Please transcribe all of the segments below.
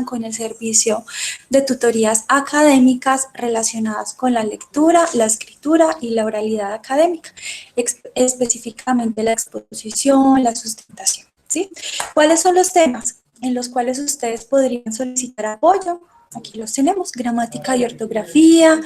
contactan con el servicio de tutorías académicas relacionadas con la lectura, la escritura y la oralidad académica, específicamente la exposición, la sustentación, ¿sí? ¿Cuáles son los temas en los cuales ustedes podrían solicitar apoyo? Aquí los tenemos: gramática y ortografía,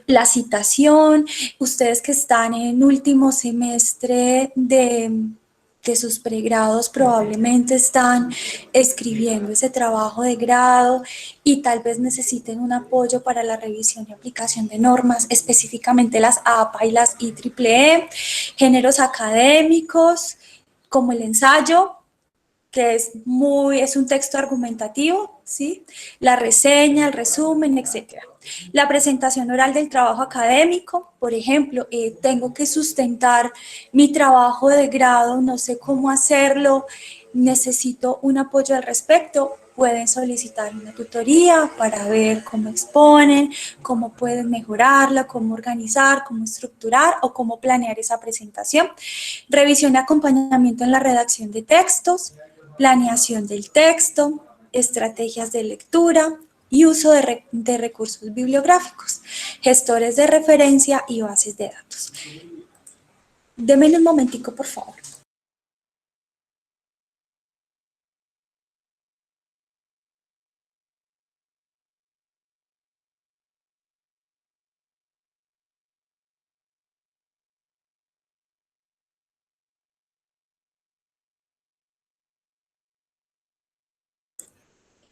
la citación. Ustedes que están en último semestre de sus pregrados probablemente están escribiendo ese trabajo de grado y tal vez necesiten un apoyo para la revisión y aplicación de normas, específicamente las APA y las IEEE, géneros académicos como el ensayo, que es un texto argumentativo, ¿sí? La reseña, el resumen, etc. La presentación oral del trabajo académico, por ejemplo, tengo que sustentar mi trabajo de grado, no sé cómo hacerlo, necesito un apoyo al respecto, pueden solicitar una tutoría para ver cómo exponen, cómo pueden mejorarla, cómo organizar, cómo estructurar o cómo planear esa presentación. Revisión y acompañamiento en la redacción de textos, planeación del texto, estrategias de lectura y uso de recursos bibliográficos, gestores de referencia y bases de datos. Deme un momentico, por favor.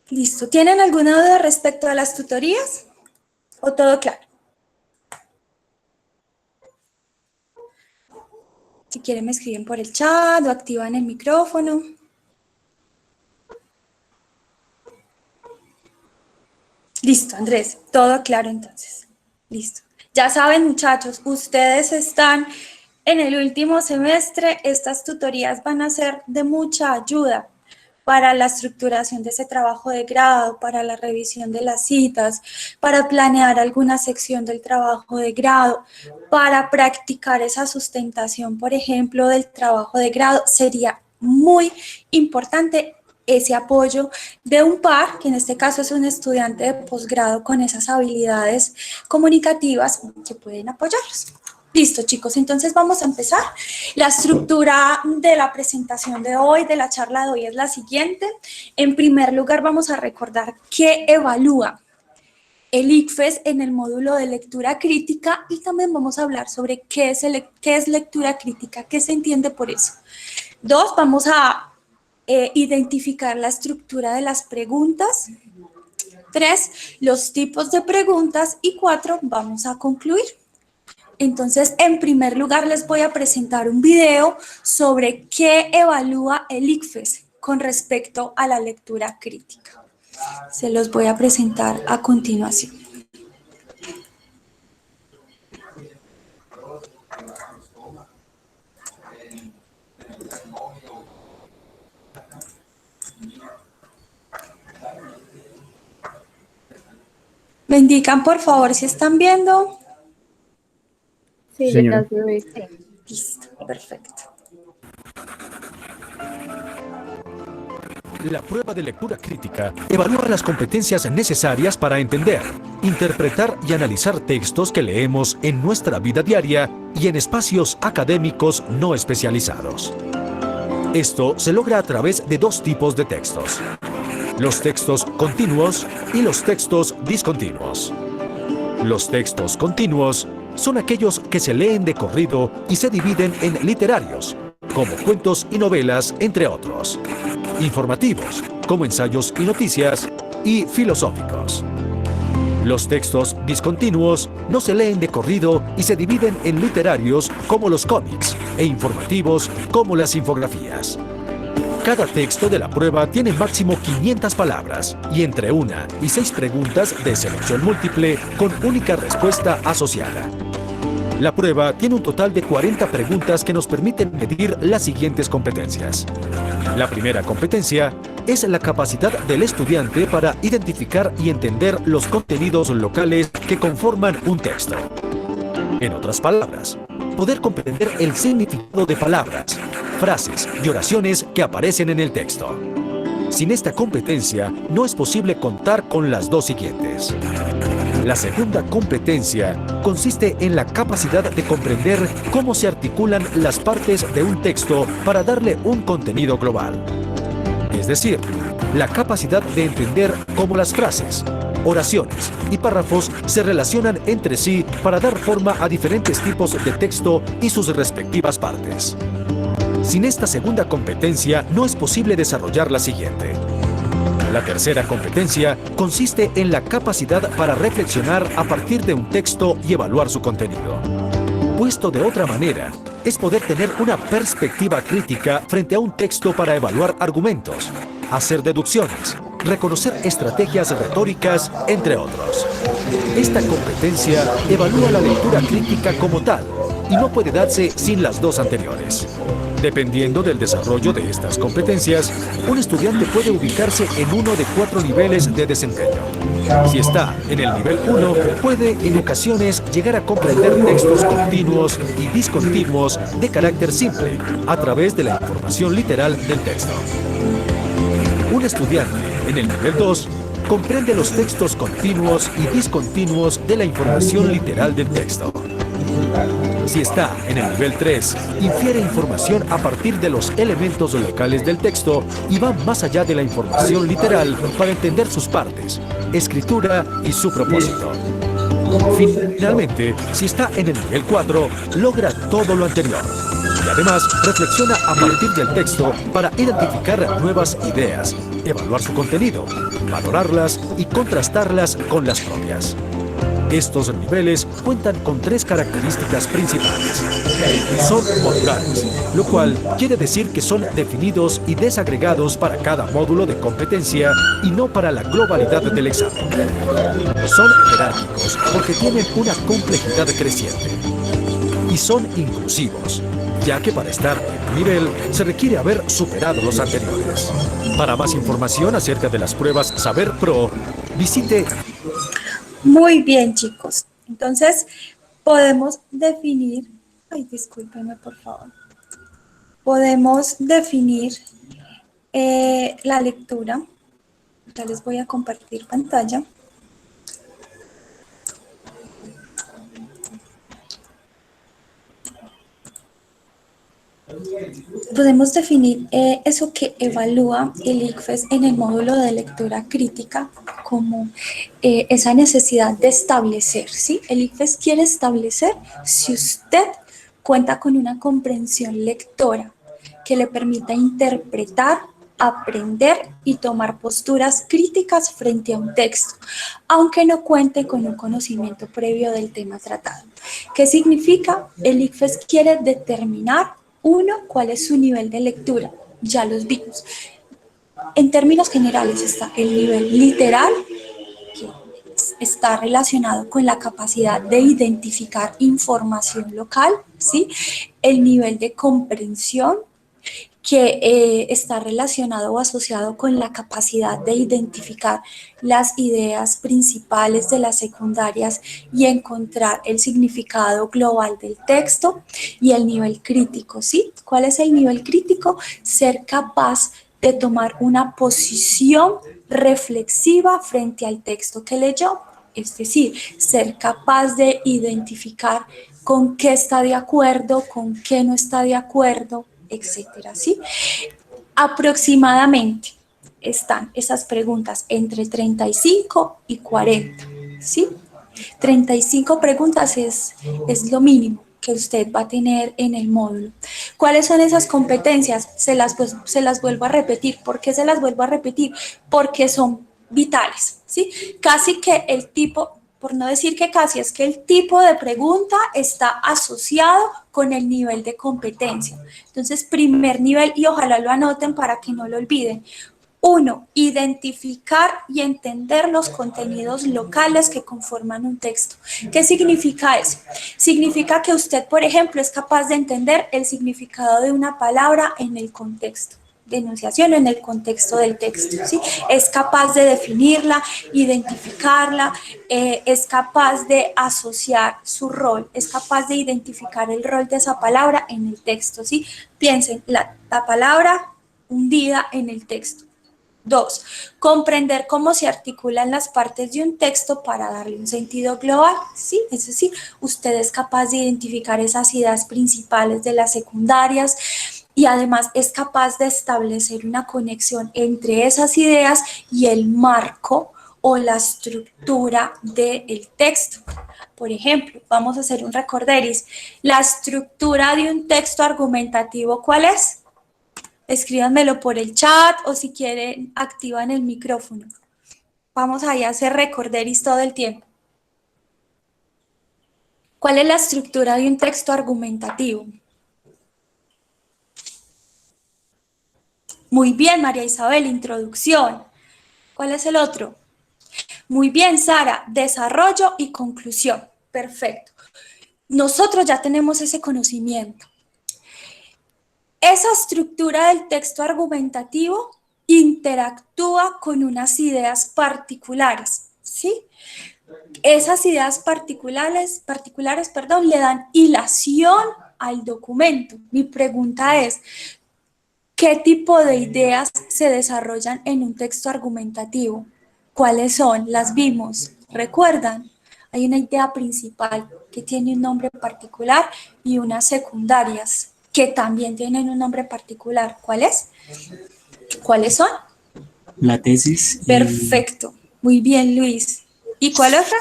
Listo. ¿Tienen alguna duda respecto a las tutorías? ¿O todo claro? Si quieren me escriben por el chat o activan el micrófono. Listo, Andrés. Todo claro entonces. Listo. Ya saben, muchachos, ustedes están en el último semestre. Estas tutorías van a ser de mucha ayuda para la estructuración de ese trabajo de grado, para la revisión de las citas, para planear alguna sección del trabajo de grado, para practicar esa sustentación, por ejemplo, del trabajo de grado. Sería muy importante ese apoyo de un par, que en este caso es un estudiante de posgrado con esas habilidades comunicativas que pueden apoyarlos. Listo, chicos, entonces vamos a empezar. La estructura de la presentación de hoy, de la charla de hoy, es la siguiente. En primer lugar, vamos a recordar qué evalúa el ICFES en el módulo de lectura crítica y también vamos a hablar sobre qué es lectura crítica, qué se entiende por eso. 2, vamos a identificar la estructura de las preguntas. 3, los tipos de preguntas. Y 4, vamos a concluir. Entonces, en primer lugar, les voy a presentar un video sobre qué evalúa el ICFES con respecto a la lectura crítica. Se los voy a presentar a continuación. ¿Me indican, por favor, si están viendo? Sí, señora. Listo, perfecto. La prueba de lectura crítica evalúa las competencias necesarias para entender, interpretar y analizar textos que leemos en nuestra vida diaria y en espacios académicos no especializados. Esto se logra a través de dos tipos de textos: los textos continuos y los textos discontinuos. Los textos continuos son aquellos que se leen de corrido y se dividen en literarios, como cuentos y novelas, entre otros; informativos, como ensayos y noticias; y filosóficos. Los textos discontinuos no se leen de corrido y se dividen en literarios, como los cómics, e informativos, como las infografías. Cada texto de la prueba tiene máximo 500 palabras y entre 1 y 6 preguntas de selección múltiple con única respuesta asociada. La prueba tiene un total de 40 preguntas que nos permiten medir las siguientes competencias. La primera competencia es la capacidad del estudiante para identificar y entender los contenidos locales que conforman un texto. En otras palabras, poder comprender el significado de palabras, frases y oraciones que aparecen en el texto. Sin esta competencia, no es posible contar con las dos siguientes. La segunda competencia consiste en la capacidad de comprender cómo se articulan las partes de un texto para darle un contenido global. Es decir, la capacidad de entender cómo las frases, oraciones y párrafos se relacionan entre sí para dar forma a diferentes tipos de texto y sus respectivas partes. Sin esta segunda competencia, no es posible desarrollar la siguiente. La tercera competencia consiste en la capacidad para reflexionar a partir de un texto y evaluar su contenido. Puesto de otra manera, es poder tener una perspectiva crítica frente a un texto para evaluar argumentos, hacer deducciones, reconocer estrategias retóricas, entre otros. Esta competencia evalúa la lectura crítica como tal y no puede darse sin las dos anteriores. Dependiendo del desarrollo de estas competencias, un estudiante puede ubicarse en uno de 4 niveles de desempeño. Si está en el nivel 1, puede en ocasiones llegar a comprender textos continuos y discontinuos de carácter simple a través de la información literal del texto. Un estudiante en el nivel 2 comprende los textos continuos y discontinuos de la información literal del texto. Si está en el nivel 3, infiere información a partir de los elementos locales del texto y va más allá de la información literal para entender sus partes, escritura y su propósito. Finalmente, si está en el nivel 4, logra todo lo anterior. Y además, reflexiona a partir del texto para identificar nuevas ideas, evaluar su contenido, valorarlas y contrastarlas con las propias. Estos niveles cuentan con 3 características principales. Son modulares, lo cual quiere decir que son definidos y desagregados para cada módulo de competencia y no para la globalidad del examen. Son jerárquicos porque tienen una complejidad creciente. Y son inclusivos, ya que para estar en un nivel se requiere haber superado los anteriores. Para más información acerca de las pruebas Saber Pro, visite... Muy bien, chicos. Entonces, podemos definir... Ay, discúlpenme, por favor. Podemos definir la lectura. Ya les voy a compartir pantalla. Podemos definir eso que evalúa el ICFES en el módulo de lectura crítica como esa necesidad de establecer, ¿sí? El ICFES quiere establecer si usted cuenta con una comprensión lectora que le permita interpretar, aprender y tomar posturas críticas frente a un texto, aunque no cuente con un conocimiento previo del tema tratado. ¿Qué significa? El ICFES quiere determinar, uno, cuál es su nivel de lectura. Ya los vimos. En términos generales está el nivel literal, que está relacionado con la capacidad de identificar información local, ¿sí? El nivel de comprensión, que está relacionado o asociado con la capacidad de identificar las ideas principales de las secundarias y encontrar el significado global del texto, y el nivel crítico, ¿sí? ¿Cuál es el nivel crítico? Ser capaz de tomar una posición reflexiva frente al texto que leyó, es decir, ser capaz de identificar con qué está de acuerdo, con qué no está de acuerdo, etcétera, ¿sí? Aproximadamente están esas preguntas entre 35 y 40, ¿sí? 35 preguntas es lo mínimo que usted va a tener en el módulo. ¿Cuáles son esas competencias? Se las vuelvo a repetir. ¿Por qué se las vuelvo a repetir? Porque son vitales, ¿sí? Casi que el tipo, por no decir que casi, es que el tipo de pregunta está asociado con el nivel de competencia. Entonces, primer nivel, y ojalá lo anoten para que no lo olviden. 1. Identificar y entender los contenidos locales que conforman un texto. ¿Qué significa eso? Significa que usted, por ejemplo, es capaz de entender el significado de una palabra en el contexto de enunciación, en el contexto del texto, ¿sí? Es capaz de definirla, identificarla, es capaz de asociar su rol, es capaz de identificar el rol de esa palabra en el texto, ¿sí? Piensen, la palabra hundida en el texto. 2. Comprender cómo se articulan las partes de un texto para darle un sentido global, ¿sí? Es decir, usted es capaz de identificar esas ideas principales de las secundarias y además es capaz de establecer una conexión entre esas ideas y el marco o la estructura del texto. Por ejemplo, vamos a hacer un recorderis. La estructura de un texto argumentativo, ¿cuál es? Escríbanmelo por el chat o si quieren activan el micrófono. Vamos ahí a hacer recorderis todo el tiempo. ¿Cuál es la estructura de un texto argumentativo? Muy bien, María Isabel, introducción. ¿Cuál es el otro? Muy bien, Sara, desarrollo y conclusión. Perfecto. Nosotros ya tenemos ese conocimiento. Esa estructura del texto argumentativo interactúa con unas ideas particulares, ¿sí? Esas ideas particulares, le dan hilación al documento. Mi pregunta es, ¿qué tipo de ideas se desarrollan en un texto argumentativo? ¿Cuáles son? Las vimos. ¿Recuerdan? Hay una idea principal que tiene un nombre particular y unas secundarias que también tienen un nombre particular. ¿Cuáles? ¿Cuáles son? La tesis. Perfecto. Muy bien, Luis. ¿Y cuál otra?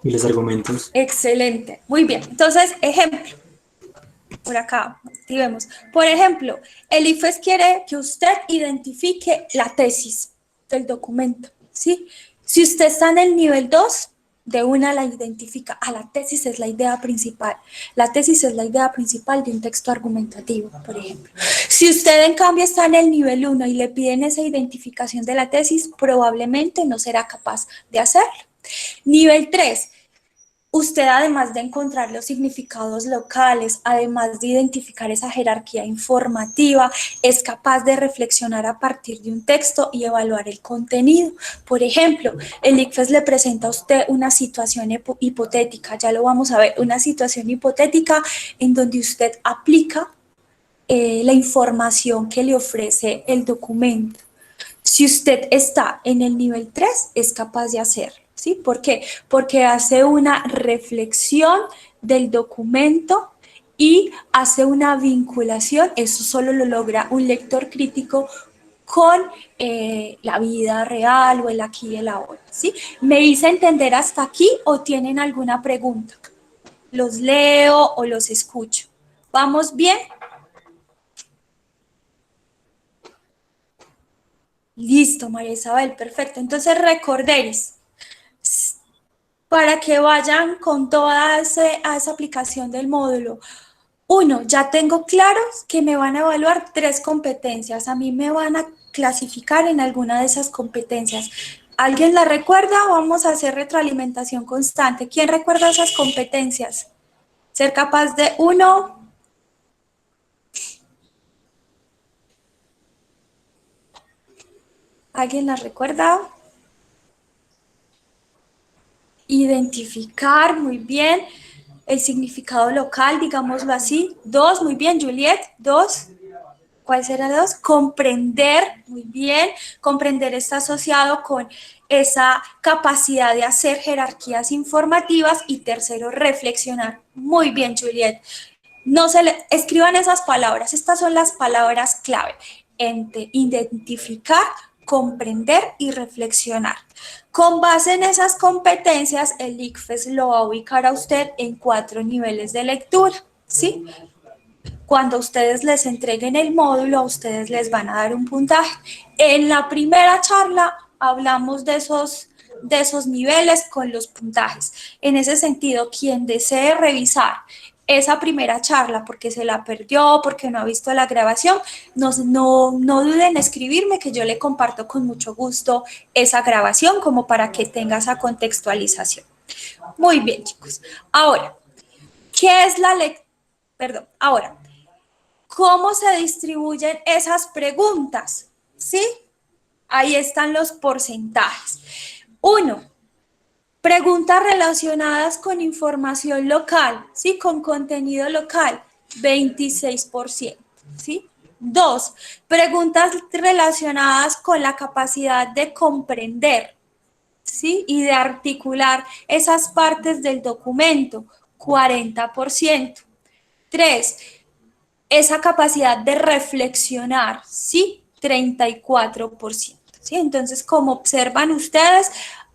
Y los argumentos. Excelente. Muy bien. Entonces, ejemplo. Por acá, activemos. Por ejemplo, el IFES quiere que usted identifique la tesis del documento, ¿sí? Si usted está en el nivel 2, de una la identifica. La tesis es la idea principal. La tesis es la idea principal de un texto argumentativo, por ejemplo. Si usted, en cambio, está en el nivel 1 y le piden esa identificación de la tesis, probablemente no será capaz de hacerlo. Nivel 3. Usted, además de encontrar los significados locales, además de identificar esa jerarquía informativa, es capaz de reflexionar a partir de un texto y evaluar el contenido. Por ejemplo, el ICFES le presenta a usted una situación hipotética, ya lo vamos a ver, una situación hipotética en donde usted aplica la información que le ofrece el documento. Si usted está en el nivel 3, es capaz de hacerlo. ¿Sí? ¿Por qué? Porque hace una reflexión del documento y hace una vinculación, eso solo lo logra un lector crítico con la vida real o el aquí y el ahora. ¿Sí? ¿Me hice entender hasta aquí o tienen alguna pregunta? ¿Los leo o los escucho? ¿Vamos bien? Listo, María Isabel, perfecto. Entonces recordéis, para que vayan con toda esa aplicación del módulo. 1, ya tengo claros que me van a evaluar 3 competencias. A mí me van a clasificar en alguna de esas competencias. ¿Alguien la recuerda? Vamos a hacer retroalimentación constante. ¿Quién recuerda esas competencias? Ser capaz de 1. ¿Alguien la recuerda? Identificar, muy bien, el significado local, digámoslo así. 2, muy bien, Juliet. 2, ¿cuál será 2? Comprender, muy bien. Comprender está asociado con esa capacidad de hacer jerarquías informativas. Y tercero, reflexionar. Muy bien, Juliet. No se le escriban esas palabras, estas son las palabras clave. Identificar, comprender y reflexionar. Con base en esas competencias, el ICFES lo va a ubicar a usted en 4 niveles de lectura, ¿sí? Cuando ustedes les entreguen el módulo, a ustedes les van a dar un puntaje. En la primera charla hablamos de esos niveles con los puntajes. En ese sentido, quien desee revisar esa primera charla porque se la perdió, porque no ha visto la grabación, no duden en escribirme que yo le comparto con mucho gusto esa grabación como para que tenga esa contextualización. Muy bien, chicos. Ahora, ¿qué es la lectura? Perdón, ahora, ¿cómo se distribuyen esas preguntas? ¿Sí? Ahí están los porcentajes. 1. Preguntas relacionadas con información local, ¿sí? Con contenido local. 26%, ¿sí? 2, preguntas relacionadas con la capacidad de comprender, ¿sí? Y de articular esas partes del documento, 40%. 3, esa capacidad de reflexionar, ¿sí? 34%, ¿sí? Entonces, como observan ustedes,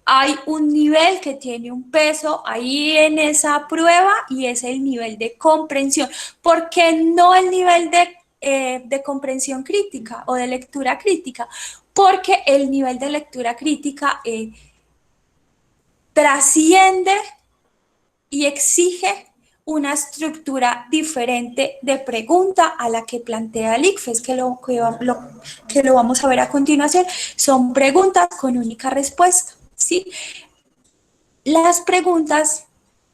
hay un nivel que tiene un peso ahí en esa prueba y es el nivel de comprensión. ¿Por qué no el nivel de comprensión crítica o de lectura crítica? Porque el nivel de lectura crítica trasciende y exige una estructura diferente de pregunta a la que plantea el ICFES, que lo vamos a ver a continuación. Son preguntas con única respuesta, ¿sí? Las preguntas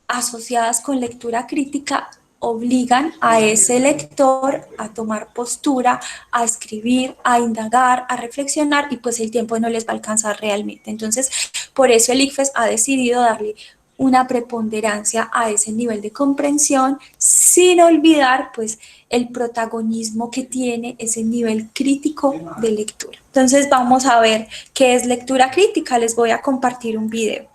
asociadas con lectura crítica obligan a ese lector a tomar postura, a escribir, a indagar, a reflexionar y pues el tiempo no les va a alcanzar realmente. Entonces, por eso el ICFES ha decidido darle una preponderancia a ese nivel de comprensión sin olvidar pues el protagonismo que tiene ese nivel crítico de lectura. Entonces vamos a ver qué es lectura crítica. Les voy a compartir un video.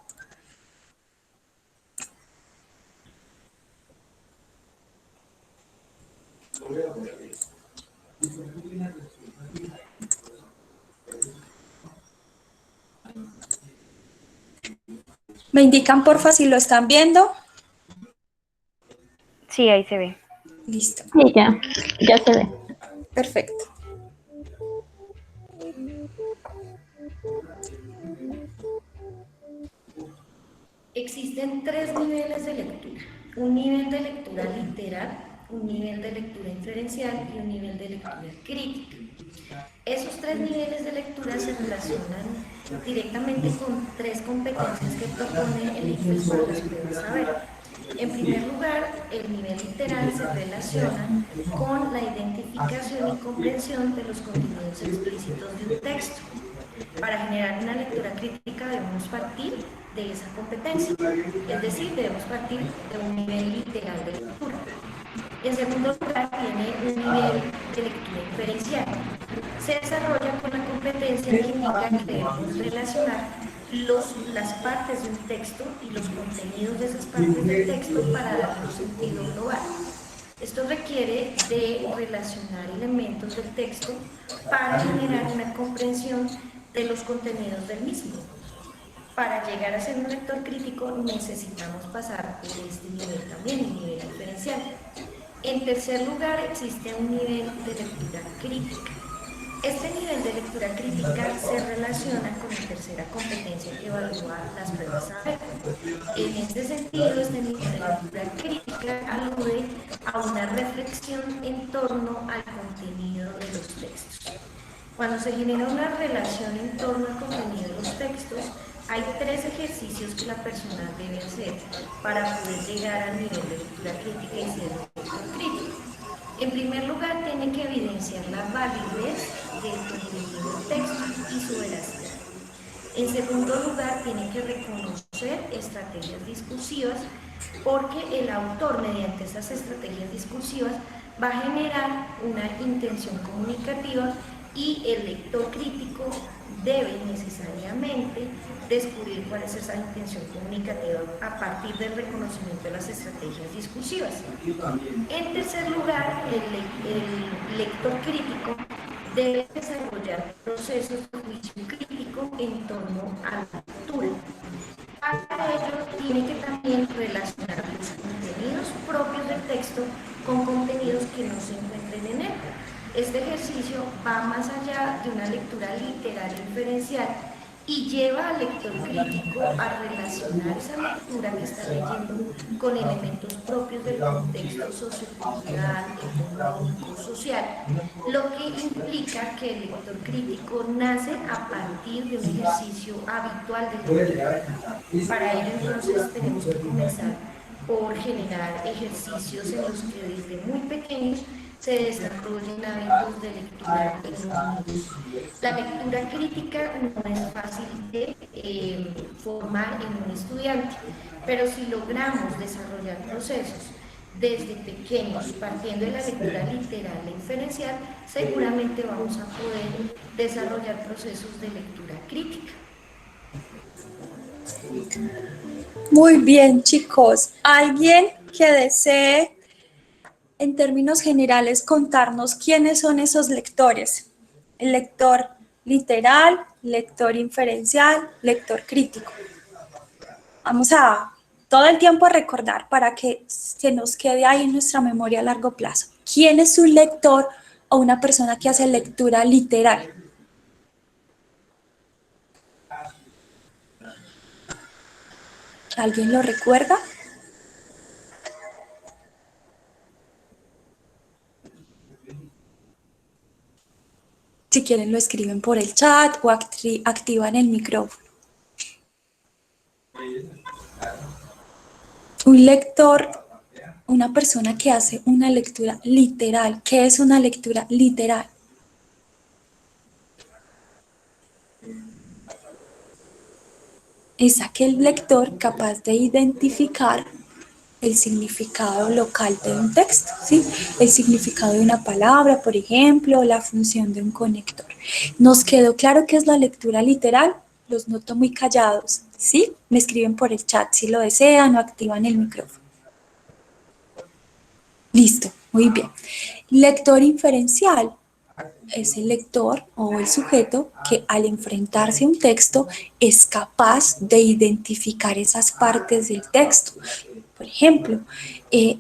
¿Me indican porfa si lo están viendo? Sí, ahí se ve. Listo. Sí, ya se ve. Perfecto. Existen tres niveles de lectura. Un nivel de lectura literal, un nivel de lectura inferencial y un nivel de lectura crítica. Esos tres niveles de lectura se relacionan directamente con tres competencias que propone el ICFES para las pruebas saber. En primer lugar, el nivel literal se relaciona con la identificación y comprensión de los contenidos explícitos de un texto. Para generar una lectura crítica debemos partir de esa competencia, es decir, debemos partir de un nivel literal de lectura. En segundo lugar, tiene un nivel de lectura inferencial. Se desarrolla con la competencia que indica que debemos relacionar las partes de un texto y los contenidos de esas partes del texto para darle un sentido global. Esto requiere de relacionar elementos del texto para generar una comprensión de los contenidos del mismo. Para llegar a ser un lector crítico necesitamos pasar por este nivel también, el nivel diferencial. En tercer lugar, existe un nivel de lectura crítica. Este nivel de lectura crítica se relaciona con la tercera competencia que evalúa las pruebas saber. En este sentido, este nivel de lectura crítica alude a una reflexión en torno al contenido de los textos. Cuando se genera una relación en torno al contenido de los textos, hay tres ejercicios que la persona debe hacer para poder llegar al nivel de lectura crítica y ser un lector crítico. En primer lugar, tiene que evidenciar la validez del contenido del texto y su veracidad. En segundo lugar, tiene que reconocer estrategias discursivas porque el autor, mediante esas estrategias discursivas, va a generar una intención comunicativa y el lector crítico debe necesariamente descubrir cuál es esa intención comunicativa a partir del reconocimiento de las estrategias discursivas. En tercer lugar, el lector crítico debe desarrollar procesos de juicio crítico en torno a la lectura. Para ello, tiene que también relacionar los contenidos propios del texto con contenidos que no se encuentren en él. Este ejercicio va más allá de una lectura literal e inferencial y lleva al lector crítico a relacionar esa lectura que está leyendo con elementos propios del contexto sociocultural, económico, social, lo que implica que el lector crítico nace a partir de un ejercicio habitual de lectura. Para ello entonces tenemos que comenzar por generar ejercicios en los que desde muy pequeños se desarrollen hábitos de lectura en los niños. La lectura crítica no es fácil de formar en un estudiante, pero si logramos desarrollar procesos desde pequeños, partiendo de la lectura literal e inferencial, seguramente vamos a poder desarrollar procesos de lectura crítica. Muy bien, chicos. ¿Alguien que desee, en términos generales, contarnos quiénes son esos lectores? El lector literal, lector inferencial, lector crítico. Vamos a todo el tiempo a recordar para que se nos quede ahí en nuestra memoria a largo plazo. ¿Quién es un lector o una persona que hace lectura literal? ¿Alguien lo recuerda? Si quieren lo escriben por el chat o activan el micrófono. Un lector, una persona que hace una lectura literal. ¿Qué es una lectura literal? Es aquel lector capaz de identificar el significado local de un texto, ¿sí? El significado de una palabra, por ejemplo, la función de un conector. ¿Nos quedó claro qué es la lectura literal? Los noto muy callados, ¿sí? Me escriben por el chat si lo desean o activan el micrófono. Listo, muy bien. Lector inferencial es el lector o el sujeto que al enfrentarse a un texto es capaz de identificar esas partes del texto. Por ejemplo,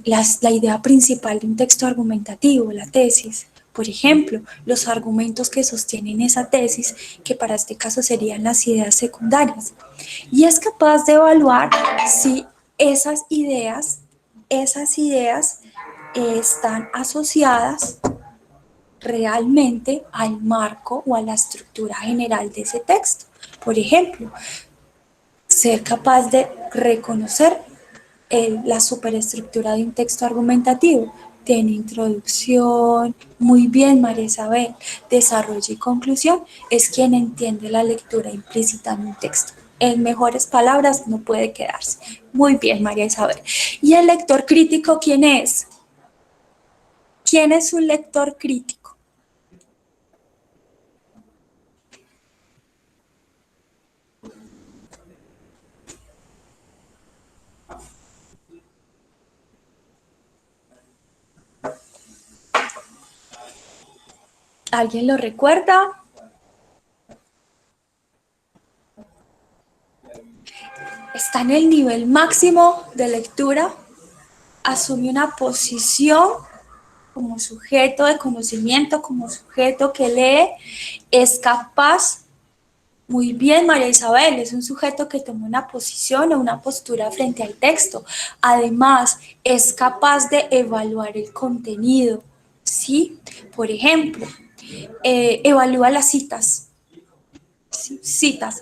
la idea principal de un texto argumentativo, la tesis. Por ejemplo, los argumentos que sostienen esa tesis, que para este caso serían las ideas secundarias. Y es capaz de evaluar si esas ideas están asociadas realmente al marco o a la estructura general de ese texto. Por ejemplo, ser capaz de reconocer la superestructura de un texto argumentativo. Tiene introducción, muy bien María Isabel, desarrollo y conclusión, es quien entiende la lectura implícita en un texto. En mejores palabras no puede quedarse. Muy bien María Isabel. ¿Y el lector crítico quién es? ¿Quién es un lector crítico? ¿Alguien lo recuerda? Está en el nivel máximo de lectura, asume una posición como sujeto de conocimiento, como sujeto que lee, es capaz, muy bien María Isabel, es un sujeto que toma una posición o una postura frente al texto. Además, es capaz de evaluar el contenido, ¿sí? Por ejemplo, evalúa las citas,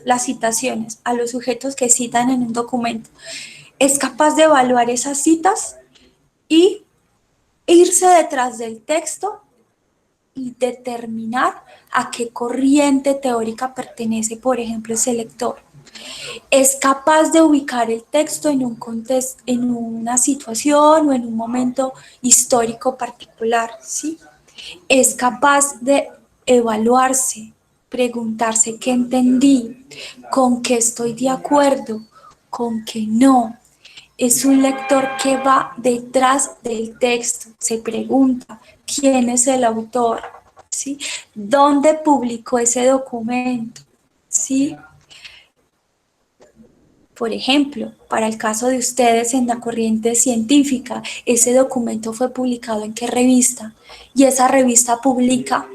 las citaciones a los sujetos que citan en un documento. Es capaz de evaluar esas citas y irse detrás del texto y determinar a qué corriente teórica pertenece, por ejemplo, ese lector. Es capaz de ubicar el texto en un contexto, en una situación o en un momento histórico particular, ¿sí? Es capaz de evaluarse, preguntarse qué entendí, con qué estoy de acuerdo, con qué no. Es un lector que va detrás del texto, se pregunta quién es el autor, ¿sí? ¿Dónde publicó ese documento? ¿Sí? Por ejemplo, para el caso de ustedes en la corriente científica, ese documento fue publicado en qué revista y esa revista publica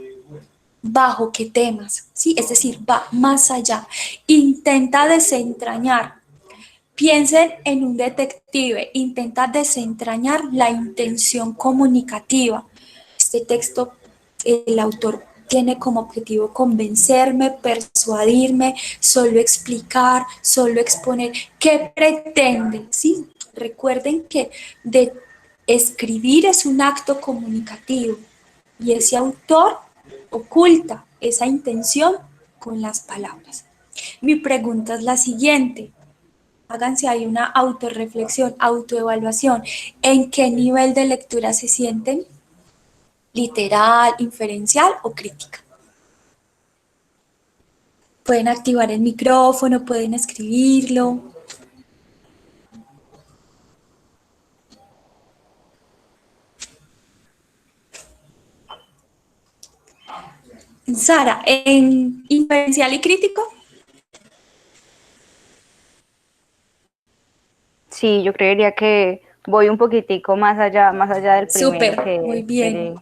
bajo qué temas, ¿sí? Es decir, va más allá, intenta desentrañar. Piensen en un detective, intenta desentrañar la intención comunicativa. Este texto, el autor tiene como objetivo convencerme, persuadirme, solo explicar, solo exponer. ¿Qué pretende? ¿Sí? Recuerden que de escribir es un acto comunicativo y ese autor oculta esa intención con las palabras. Mi pregunta es la siguiente. háganse ahí una autorreflexión, autoevaluación. ¿En qué nivel de lectura se sienten? ¿Literal, inferencial o crítica? Pueden activar el micrófono, pueden escribirlo. Sara, ¿en inferencial y crítico? Sí, yo creería que voy un poquitico más allá del primero. Súper, muy bien.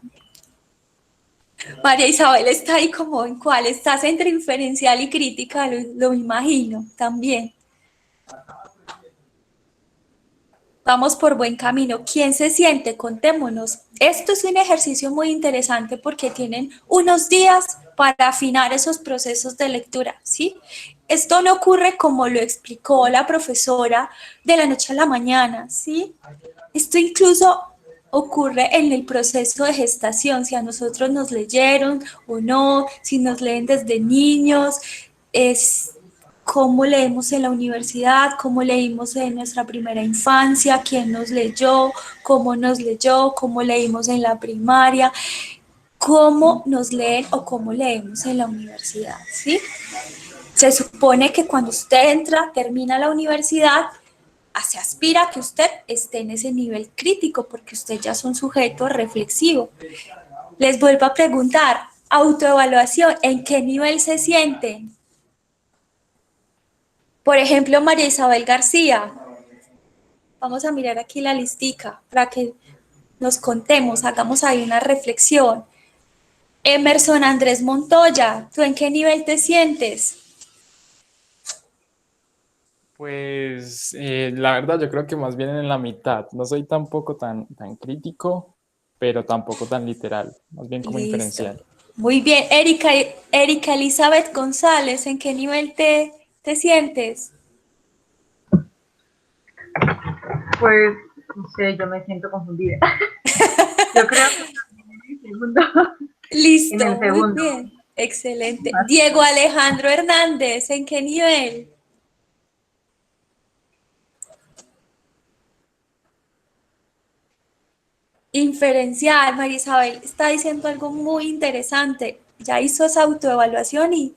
María Isabel está ahí como en cuál, estás entre inferencial y crítica, lo imagino, también. Vamos por buen camino. ¿Quién se siente? Contémonos. Esto es un ejercicio muy interesante porque tienen unos días para afinar esos procesos de lectura, ¿sí? Esto no ocurre como lo explicó la profesora de la noche a la mañana, ¿sí? Esto incluso ocurre en el proceso de gestación, si a nosotros nos leyeron o no, si nos leen desde niños, es cómo leemos en la universidad, cómo leímos en nuestra primera infancia, quién nos leyó, cómo leímos en la primaria, cómo nos leen o cómo leemos en la universidad, ¿sí? Se supone que cuando usted termina la universidad, se aspira a que usted esté en ese nivel crítico porque usted ya es un sujeto reflexivo. Les vuelvo a preguntar, autoevaluación, ¿en qué nivel se sienten? Por ejemplo, María Isabel García. Vamos a mirar aquí la listica para que nos contemos, hagamos ahí una reflexión. Emerson Andrés Montoya, ¿tú en qué nivel te sientes? Pues la verdad yo creo que más bien en la mitad. No soy tampoco tan crítico, pero tampoco tan literal. Más bien como Listo. inferencial. Muy bien. Erika Elizabeth González, ¿en qué nivel te sientes? Pues, no sé, yo me siento confundida. Yo creo que en el segundo. Listo, En el segundo. muy bien. Excelente. Diego Alejandro Hernández, ¿en qué nivel? Inferencial. María Isabel está diciendo algo muy interesante. Ya hizo esa autoevaluación y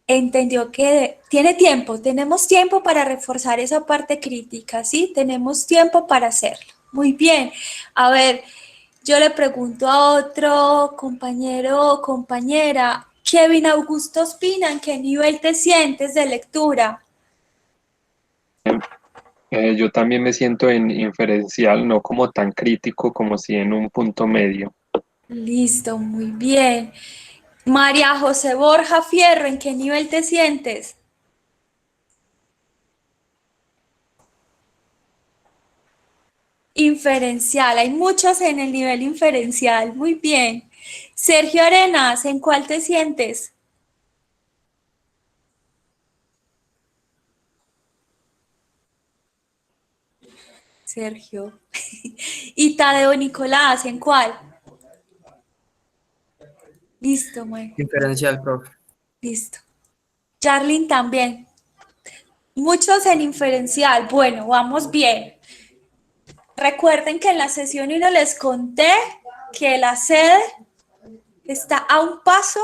entendió que tiene tiempo, tenemos tiempo para reforzar esa parte crítica, ¿sí? Tenemos tiempo para hacerlo. Muy bien. A ver, yo le pregunto a otro compañero o compañera, Kevin Augusto Espina, ¿en qué nivel te sientes de lectura? Yo también me siento en inferencial, no como tan crítico como si en un punto medio. Listo, muy bien. María José Borja Fierro, ¿en qué nivel te sientes? Inferencial, hay muchos en el nivel inferencial, muy bien. Sergio Arenas, ¿en cuál te sientes? Sergio. Y Tadeo Nicolás, ¿en cuál? Listo, muy. Diferencial, profe. Listo. Jarlin también. Muchos en inferencial. Bueno, vamos bien. Recuerden que en la sesión 1 les conté que la sede está a un paso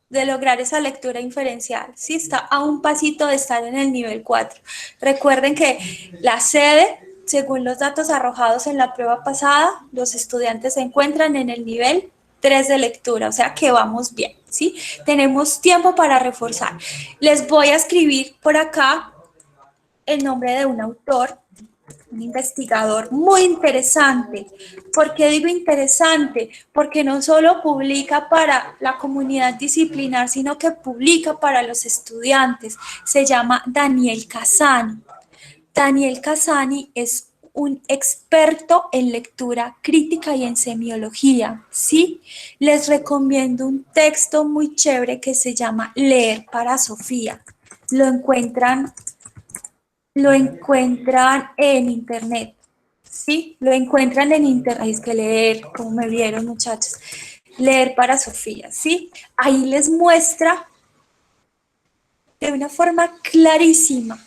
de lograr esa lectura inferencial, ¿sí? Está a un pasito de estar en el nivel 4. Recuerden que la sede, según los datos arrojados en la prueba pasada, los estudiantes se encuentran en el nivel 3 de lectura, o sea que vamos bien, ¿sí? Tenemos tiempo para reforzar. Les voy a escribir por acá el nombre de un autor, un investigador muy interesante. ¿Por qué digo interesante? Porque no solo publica para la comunidad disciplinar, sino que publica para los estudiantes. Se llama Daniel Cassani. Daniel Cassani es un experto en lectura crítica y en semiología, ¿sí? Les recomiendo un texto muy chévere que se llama Leer para Sofía. Lo encuentran en internet, ¿sí? Lo encuentran en internet. Es que leer, como me vieron muchachos, Leer para Sofía, ¿sí? Ahí les muestra de una forma clarísima,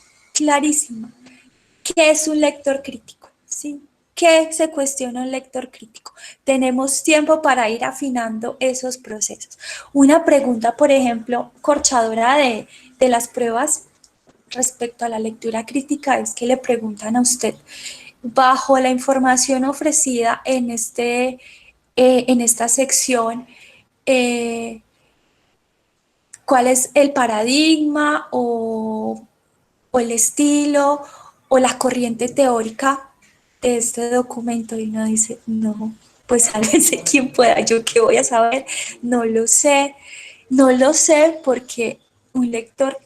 ¿Qué es un lector crítico? ¿Sí? ¿Qué se cuestiona un lector crítico? Tenemos tiempo para ir afinando esos procesos. Una pregunta, por ejemplo, corchadora de las pruebas respecto a la lectura crítica es que le preguntan a usted, bajo la información ofrecida en esta sección, ¿cuál es el paradigma o el estilo o la corriente teórica de este documento? Y uno dice, no, pues sálvese quien pueda, yo qué voy a saber, no lo sé porque un lector,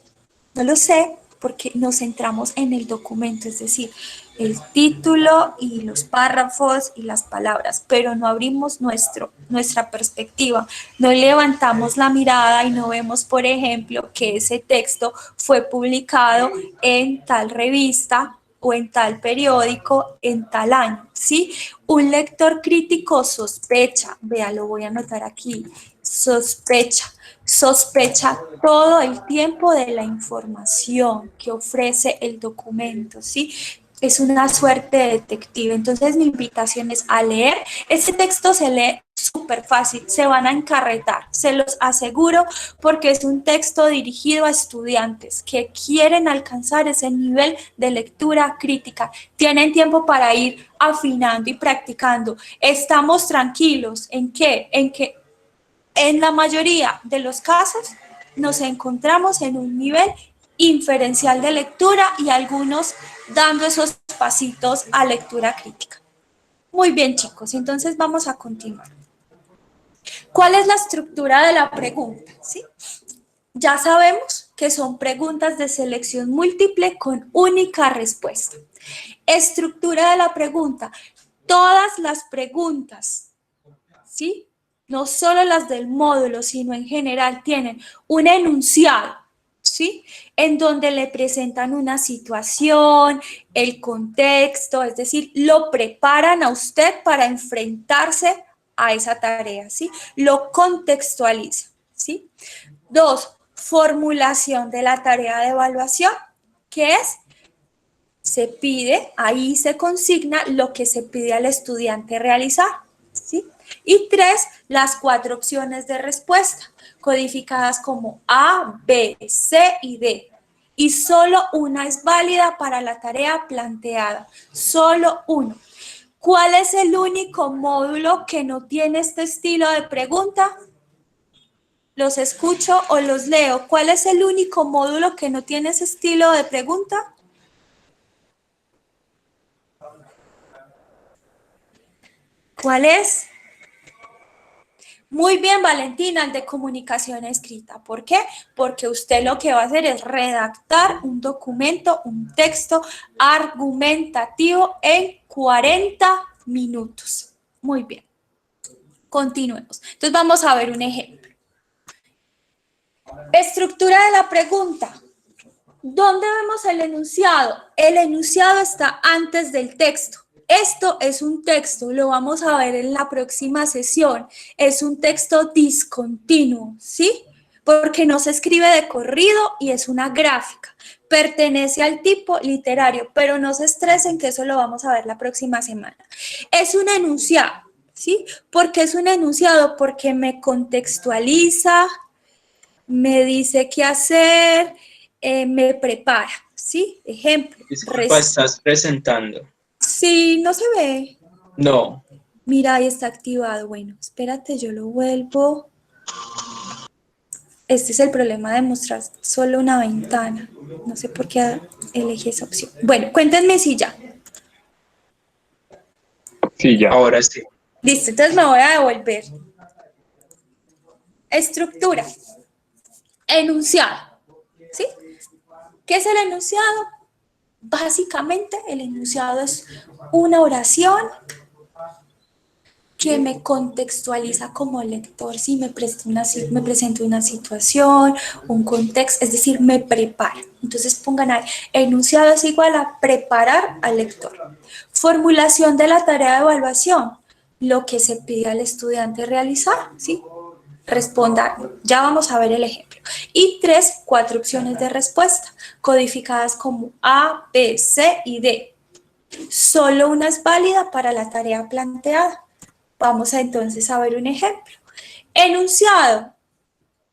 no lo sé porque nos centramos en el documento, es decir, el título y los párrafos y las palabras, pero no abrimos nuestra perspectiva, no levantamos la mirada y no vemos, por ejemplo, que ese texto fue publicado en tal revista o en tal periódico en tal año, ¿sí? Un lector crítico sospecha, vea, lo voy a anotar aquí, sospecha todo el tiempo de la información que ofrece el documento, ¿sí? Es una suerte de detective. Entonces mi invitación es a leer. Ese texto se lee súper fácil, se van a encarretar, se los aseguro, porque es un texto dirigido a estudiantes que quieren alcanzar ese nivel de lectura crítica. Tienen tiempo para ir afinando y practicando. Estamos tranquilos en que en la mayoría de los casos nos encontramos en un nivel inferencial de lectura y algunos dando esos pasitos a lectura crítica. Muy bien, chicos, entonces vamos a continuar. ¿Cuál es la estructura de la pregunta? ¿Sí? Ya sabemos que son preguntas de selección múltiple con única respuesta. Estructura de la pregunta. Todas las preguntas, ¿sí? No solo las del módulo, sino en general, tienen un enunciado, ¿sí? En donde le presentan una situación, el contexto, es decir, lo preparan a usted para enfrentarse a esa tarea, ¿sí? Lo contextualizan, ¿sí? 2, formulación de la tarea de evaluación, que es, se pide, ahí se consigna lo que se pide al estudiante realizar, ¿sí? Y 3, las 4 opciones de respuesta, codificadas como A, B, C y D. Y solo una es válida para la tarea planteada, solo uno. ¿Cuál es el único módulo que no tiene este estilo de pregunta? ¿Los escucho o los leo? ¿Cuál es el único módulo que no tiene ese estilo de pregunta? ¿Cuál es? Muy bien, Valentina, el de comunicación escrita. ¿Por qué? Porque usted lo que va a hacer es redactar un documento, un texto argumentativo en 40 minutos. Muy bien. Continuemos. Entonces vamos a ver un ejemplo. Estructura de la pregunta. ¿Dónde vemos el enunciado? El enunciado está antes del texto. Esto es un texto, lo vamos a ver en la próxima sesión. Es un texto discontinuo, ¿sí? Porque no se escribe de corrido y es una gráfica. Pertenece al tipo literario, pero no se estresen que eso lo vamos a ver la próxima semana. Es un enunciado, ¿sí? ¿Por qué es un enunciado? Porque me contextualiza, me dice qué hacer, me prepara, ¿sí? Ejemplo. Disculpa, estás presentando. Sí, no se ve. No. Mira, ahí está activado. Bueno, espérate, yo lo vuelvo. Este es el problema de mostrar solo una ventana. No sé por qué elegí esa opción. Bueno, cuéntenme si ya. Sí, ya. Ahora sí. Listo, entonces me voy a devolver. Estructura. Enunciado. ¿Sí? ¿Qué es el enunciado? Básicamente, el enunciado es una oración que me contextualiza como lector, si me presento una situación, un contexto, es decir, me prepara. Entonces pongan ahí, enunciado es igual a preparar al lector. Formulación de la tarea de evaluación, lo que se pide al estudiante realizar, ¿sí? Responda, ya vamos a ver el ejemplo. Y 3, 4 opciones de respuesta, codificadas como A, B, C y D. Solo una es válida para la tarea planteada. Vamos entonces a ver un ejemplo. Enunciado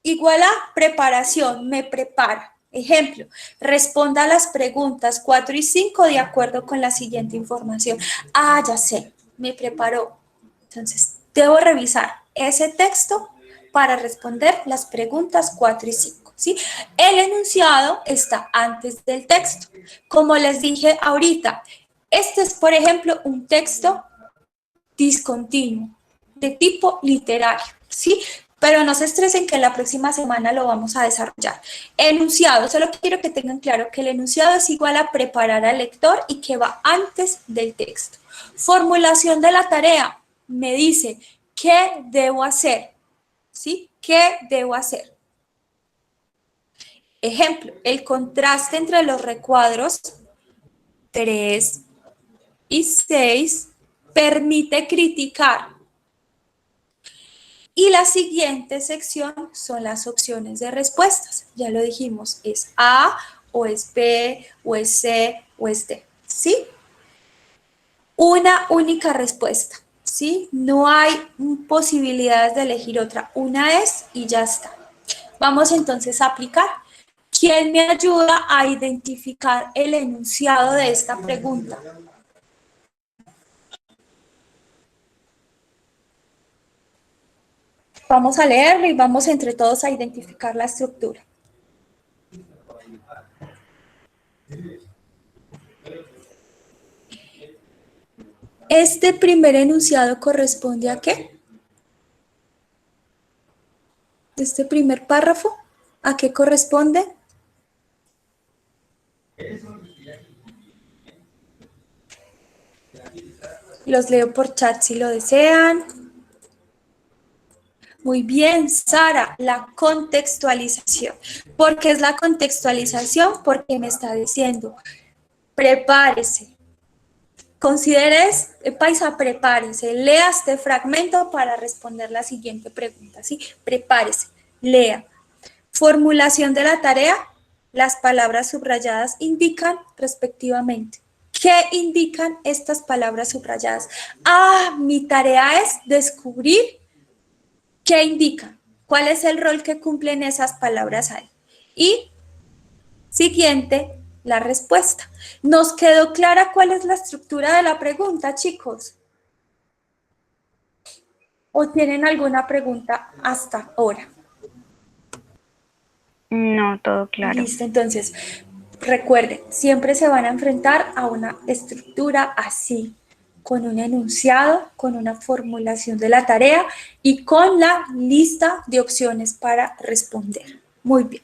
igual a preparación, me prepara. Ejemplo, responda a las preguntas 4 y 5 de acuerdo con la siguiente información. Ah, ya sé, me preparó. Entonces, debo revisar ese texto para responder las preguntas 4 y 5. ¿Sí? El enunciado está antes del texto. Como les dije ahorita, este es, por ejemplo, un texto discontinuo, de tipo literario, ¿sí? Pero no se estresen que la próxima semana lo vamos a desarrollar. Enunciado, solo quiero que tengan claro que el enunciado es igual a preparar al lector y que va antes del texto. Formulación de la tarea, me dice, ¿qué debo hacer? ¿Sí? ¿Qué debo hacer? Ejemplo, el contraste entre los recuadros 3 y 6 permite criticar. Y la siguiente sección son las opciones de respuestas. Ya lo dijimos, es A, o es B, o es C, o es D. ¿Sí? Una única respuesta. ¿Sí? No hay posibilidades de elegir otra. Una es y ya está. Vamos entonces a aplicar. ¿Quién me ayuda a identificar el enunciado de esta pregunta? Vamos a leerlo y vamos entre todos a identificar la estructura. Este primer enunciado corresponde ¿a qué? Este primer párrafo, ¿a qué corresponde? Los leo por chat si lo desean. Muy bien, Sara, la contextualización. ¿Por qué es la contextualización? Porque me está diciendo, prepárese. Consideres, paisa, prepárese. Lea este fragmento para responder la siguiente pregunta. ¿Sí? Prepárese, lea. Formulación de la tarea. Las palabras subrayadas indican respectivamente. ¿Qué indican estas palabras subrayadas? Ah, mi tarea es descubrir qué indican, cuál es el rol que cumplen esas palabras ahí. Y siguiente, la respuesta. ¿Nos quedó clara cuál es la estructura de la pregunta, chicos? ¿O tienen alguna pregunta hasta ahora? No, todo claro. Listo, entonces, recuerden, siempre se van a enfrentar a una estructura así, con un enunciado, con una formulación de la tarea y con la lista de opciones para responder. Muy bien.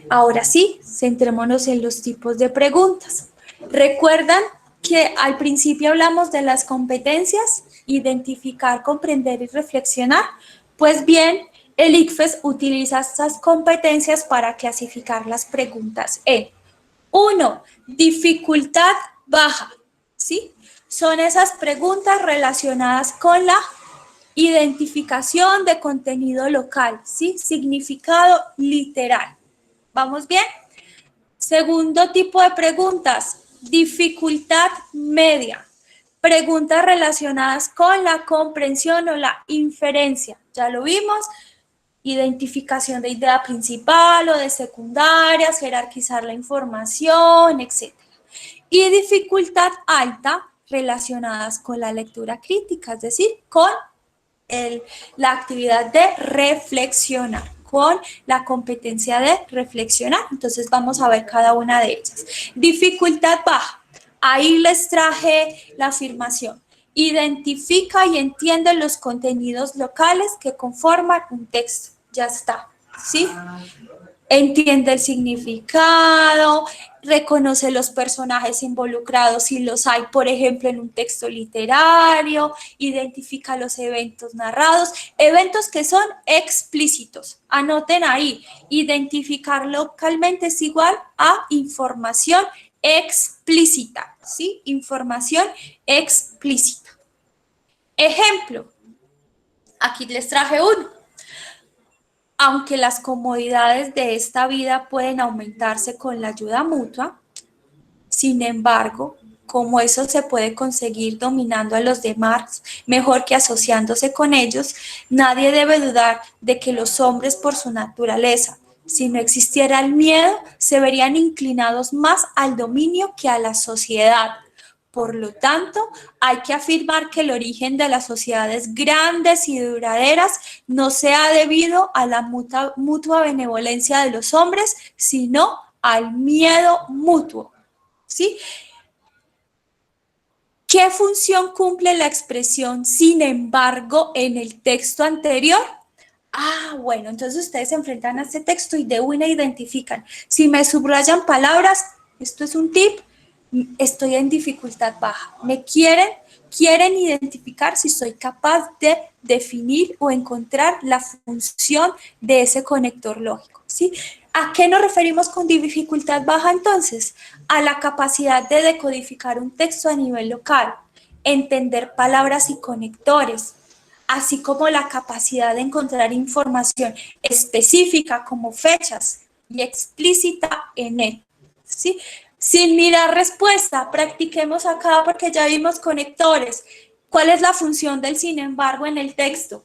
Ahora sí, centrémonos en los tipos de preguntas. ¿Recuerdan que al principio hablamos de las competencias? Identificar, comprender y reflexionar. Pues bien, el ICFES utiliza estas competencias para clasificar las preguntas en 1. Dificultad baja, ¿sí? Son esas preguntas relacionadas con la identificación de contenido local, ¿sí? Significado literal. ¿Vamos bien? Segundo tipo de preguntas, dificultad media. Preguntas relacionadas con la comprensión o la inferencia. Ya lo vimos. Identificación de idea principal o de secundarias, jerarquizar la información, etc. Y dificultad alta relacionadas con la lectura crítica, es decir, con la actividad de reflexionar, con la competencia de reflexionar. Entonces vamos a ver cada una de ellas. Dificultad baja. Ahí les traje la afirmación. Identifica y entiende los contenidos locales que conforman un texto. Ya está, ¿sí? Entiende el significado, reconoce los personajes involucrados si los hay, por ejemplo, en un texto literario, identifica los eventos narrados, eventos que son explícitos. Anoten ahí, identificar localmente es igual a información explícita, ¿sí? Información explícita. Ejemplo, aquí les traje uno. Aunque las comodidades de esta vida pueden aumentarse con la ayuda mutua, sin embargo, como eso se puede conseguir dominando a los demás mejor que asociándose con ellos, nadie debe dudar de que los hombres por su naturaleza, si no existiera el miedo, se verían inclinados más al dominio que a la sociedad. Por lo tanto, hay que afirmar que el origen de las sociedades grandes y duraderas no se ha debido a la mutua benevolencia de los hombres, sino al miedo mutuo. ¿Sí? ¿Qué función cumple la expresión sin embargo en el texto anterior? Bueno, entonces ustedes se enfrentan a este texto y de una identifican. Si me subrayan palabras, esto es un tip, estoy en dificultad baja. Quieren identificar si soy capaz de definir o encontrar la función de ese conector lógico, ¿sí? ¿A qué nos referimos con dificultad baja entonces? A la capacidad de decodificar un texto a nivel local, entender palabras y conectores, así como la capacidad de encontrar información específica como fechas y explícita en él, ¿sí? Sin mirar respuesta, practiquemos acá porque ya vimos conectores. ¿Cuál es la función del sin embargo en el texto?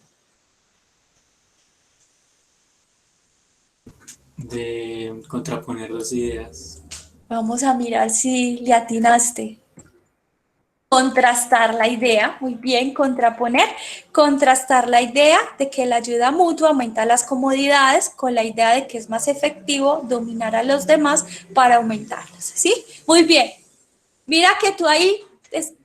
De contraponer dos ideas. Vamos a mirar si le atinaste. Contrastar la idea, muy bien, contrastar la idea de que la ayuda mutua aumenta las comodidades con la idea de que es más efectivo dominar a los demás para aumentarlas, ¿sí? Muy bien, mira que tú ahí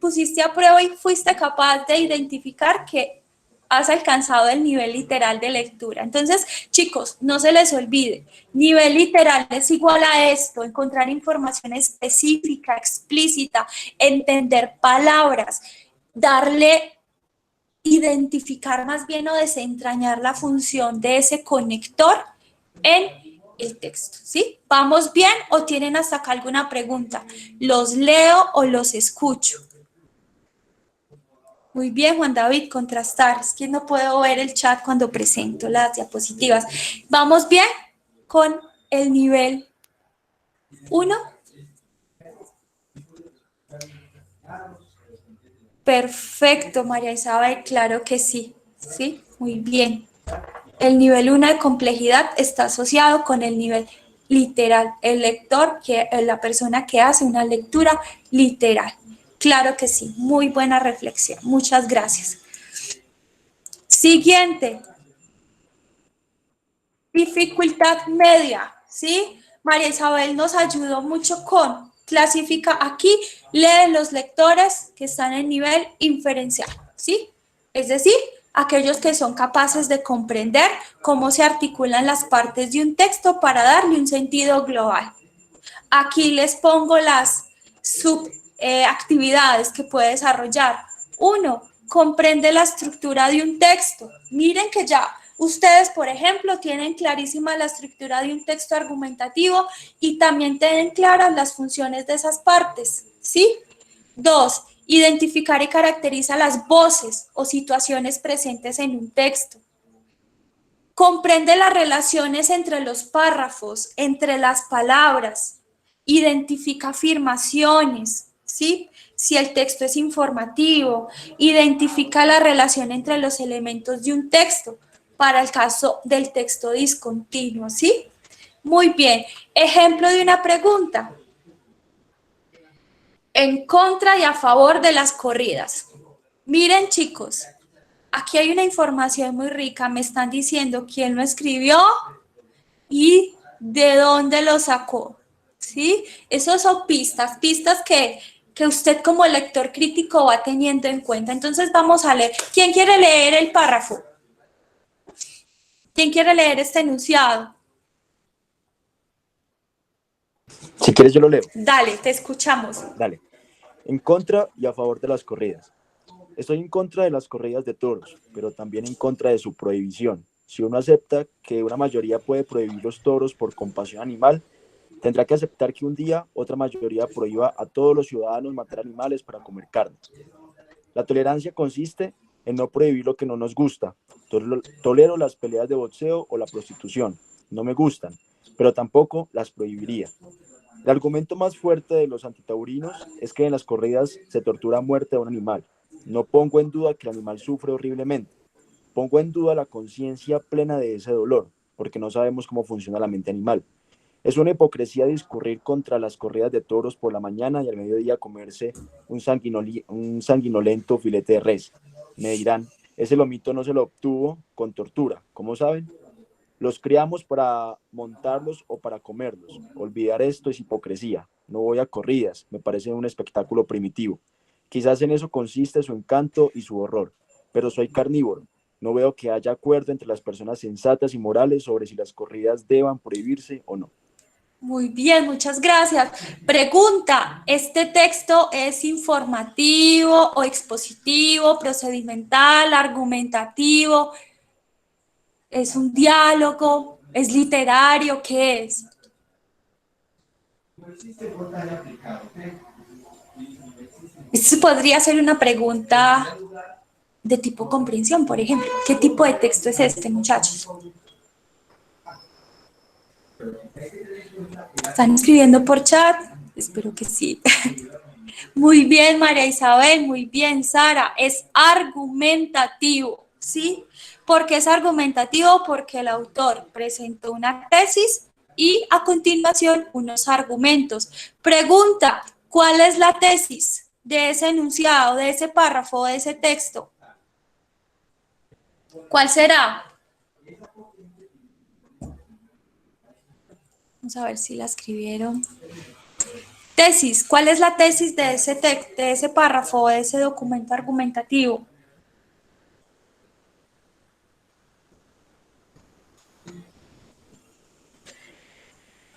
pusiste a prueba y fuiste capaz de identificar que has alcanzado el nivel literal de lectura. Entonces, chicos, no se les olvide, nivel literal es igual a esto, encontrar información específica, explícita, entender palabras, identificar más bien o desentrañar la función de ese conector en el texto, ¿sí? ¿Vamos bien o tienen hasta acá alguna pregunta? ¿Los leo o los escucho? Muy bien, Juan David, contrastar. Es que no puedo ver el chat cuando presento las diapositivas. ¿Vamos bien con el nivel 1? Perfecto, María Isabel, claro que sí. Sí, muy bien. El nivel 1 de complejidad está asociado con el nivel literal. El lector, la persona que hace una lectura literal. Claro que sí, muy buena reflexión. Muchas gracias. Siguiente. Dificultad media, ¿sí? María Isabel nos ayudó mucho con clasifica aquí, leen los lectores que están en nivel inferencial, ¿sí? Es decir, aquellos que son capaces de comprender cómo se articulan las partes de un texto para darle un sentido global. Aquí les pongo las actividades que puede desarrollar. 1. Comprende la estructura de un texto. Miren que ya ustedes, por ejemplo, tienen clarísima la estructura de un texto argumentativo y también tienen claras las funciones de esas partes, ¿sí? 2. Identificar y caracteriza las voces o situaciones presentes en un texto. Comprende las relaciones entre los párrafos, entre las palabras. Identifica afirmaciones, ¿sí? Si el texto es informativo, identifica la relación entre los elementos de un texto, para el caso del texto discontinuo, ¿sí? Muy bien. Ejemplo de una pregunta. En contra y a favor de las corridas. Miren, chicos, aquí hay una información muy rica. Me están diciendo quién lo escribió y de dónde lo sacó. ¿Sí? Esos son pistas que usted como lector crítico va teniendo en cuenta. Entonces vamos a leer. ¿Quién quiere leer el párrafo? ¿Quién quiere leer este enunciado? Si quieres yo lo leo. Dale, te escuchamos. Dale. En contra y a favor de las corridas. Estoy en contra de las corridas de toros, pero también en contra de su prohibición. Si uno acepta que una mayoría puede prohibir los toros por compasión animal, tendrá que aceptar que un día otra mayoría prohíba a todos los ciudadanos matar animales para comer carne. La tolerancia consiste en no prohibir lo que no nos gusta. Tolero las peleas de boxeo o la prostitución. No me gustan, pero tampoco las prohibiría. El argumento más fuerte de los antitaurinos es que en las corridas se tortura a muerte a un animal. No pongo en duda que el animal sufre horriblemente. Pongo en duda la conciencia plena de ese dolor, porque no sabemos cómo funciona la mente animal. Es una hipocresía discurrir contra las corridas de toros por la mañana y al mediodía comerse un sanguinolento filete de res. Me dirán, ese lomito no se lo obtuvo con tortura, ¿cómo saben? Los criamos para montarlos o para comerlos. Olvidar esto es hipocresía. No voy a corridas, me parece un espectáculo primitivo. Quizás en eso consiste su encanto y su horror, pero soy carnívoro. No veo que haya acuerdo entre las personas sensatas y morales sobre si las corridas deban prohibirse o no. Muy bien, muchas gracias. Pregunta, ¿este texto es informativo o expositivo, procedimental, argumentativo? ¿Es un diálogo? ¿Es literario? ¿Qué es? Esto podría ser una pregunta de tipo comprensión, por ejemplo. ¿Qué tipo de texto es este, muchachos? ¿Están escribiendo por chat? Espero que sí. Muy bien, María Isabel, muy bien, Sara. Es argumentativo, ¿sí? ¿Por qué es argumentativo? Porque el autor presentó una tesis y a continuación unos argumentos. Pregunta, ¿cuál es la tesis de ese enunciado, de ese párrafo, de ese texto? ¿Cuál será? Vamos a ver si la escribieron. Tesis, ¿cuál es la tesis de ese párrafo, de ese documento argumentativo?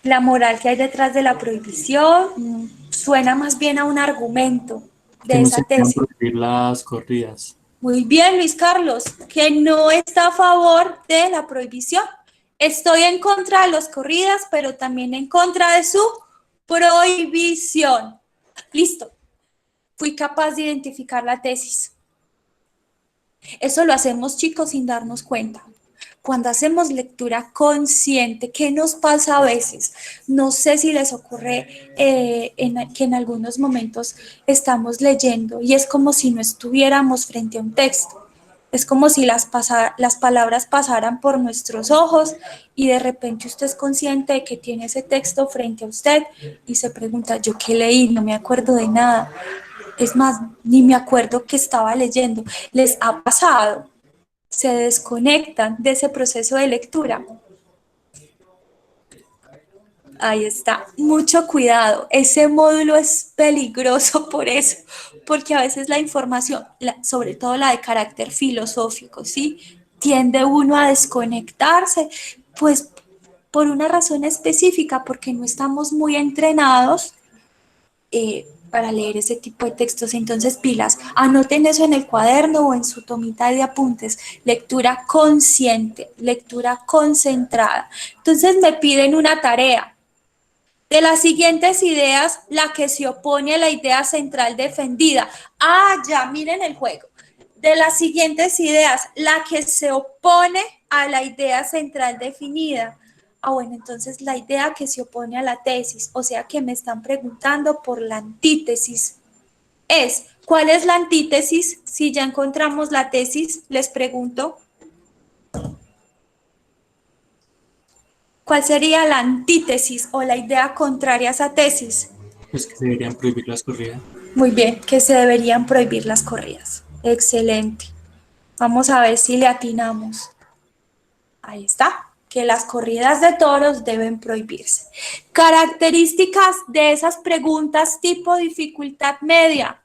La moral que hay detrás de la prohibición suena más bien a un argumento de Que no esa se puedan tesis. prohibir las corridas. Muy bien, Luis Carlos, que no está a favor de la prohibición. Estoy en contra de las corridas, pero también en contra de su prohibición. Listo. Fui capaz de identificar la tesis. Eso lo hacemos, chicos, sin darnos cuenta. Cuando hacemos lectura consciente, ¿qué nos pasa a veces? No sé si les ocurre que en algunos momentos estamos leyendo y es como si no estuviéramos frente a un texto. Es como si las palabras pasaran por nuestros ojos y de repente usted es consciente de que tiene ese texto frente a usted y se pregunta, ¿yo qué leí? No me acuerdo de nada. Es más, ni me acuerdo qué estaba leyendo. ¿Les ha pasado? Se desconectan de ese proceso de lectura. Ahí está, mucho cuidado, ese módulo es peligroso por eso, porque a veces la información, sobre todo la de carácter filosófico, ¿sí? Tiende uno a desconectarse, pues por una razón específica, porque no estamos muy entrenados para leer ese tipo de textos. Entonces, pilas, anoten eso en el cuaderno o en su tomita de apuntes. Lectura consciente, lectura concentrada. Entonces, me piden una tarea. De las siguientes ideas, la que se opone a la idea central defendida. Ah, ya, miren el juego. De las siguientes ideas, la que se opone a la idea central definida. Ah, bueno, entonces la idea que se opone a la tesis, o sea que me están preguntando por la antítesis. ¿Cuál es la antítesis? Si ya encontramos la tesis, les pregunto. ¿Cuál sería la antítesis o la idea contraria a esa tesis? Pues que se deberían prohibir las corridas. Muy bien, que se deberían prohibir las corridas. Excelente. Vamos a ver si le atinamos. Ahí está. Que las corridas de toros deben prohibirse. Características de esas preguntas tipo dificultad media.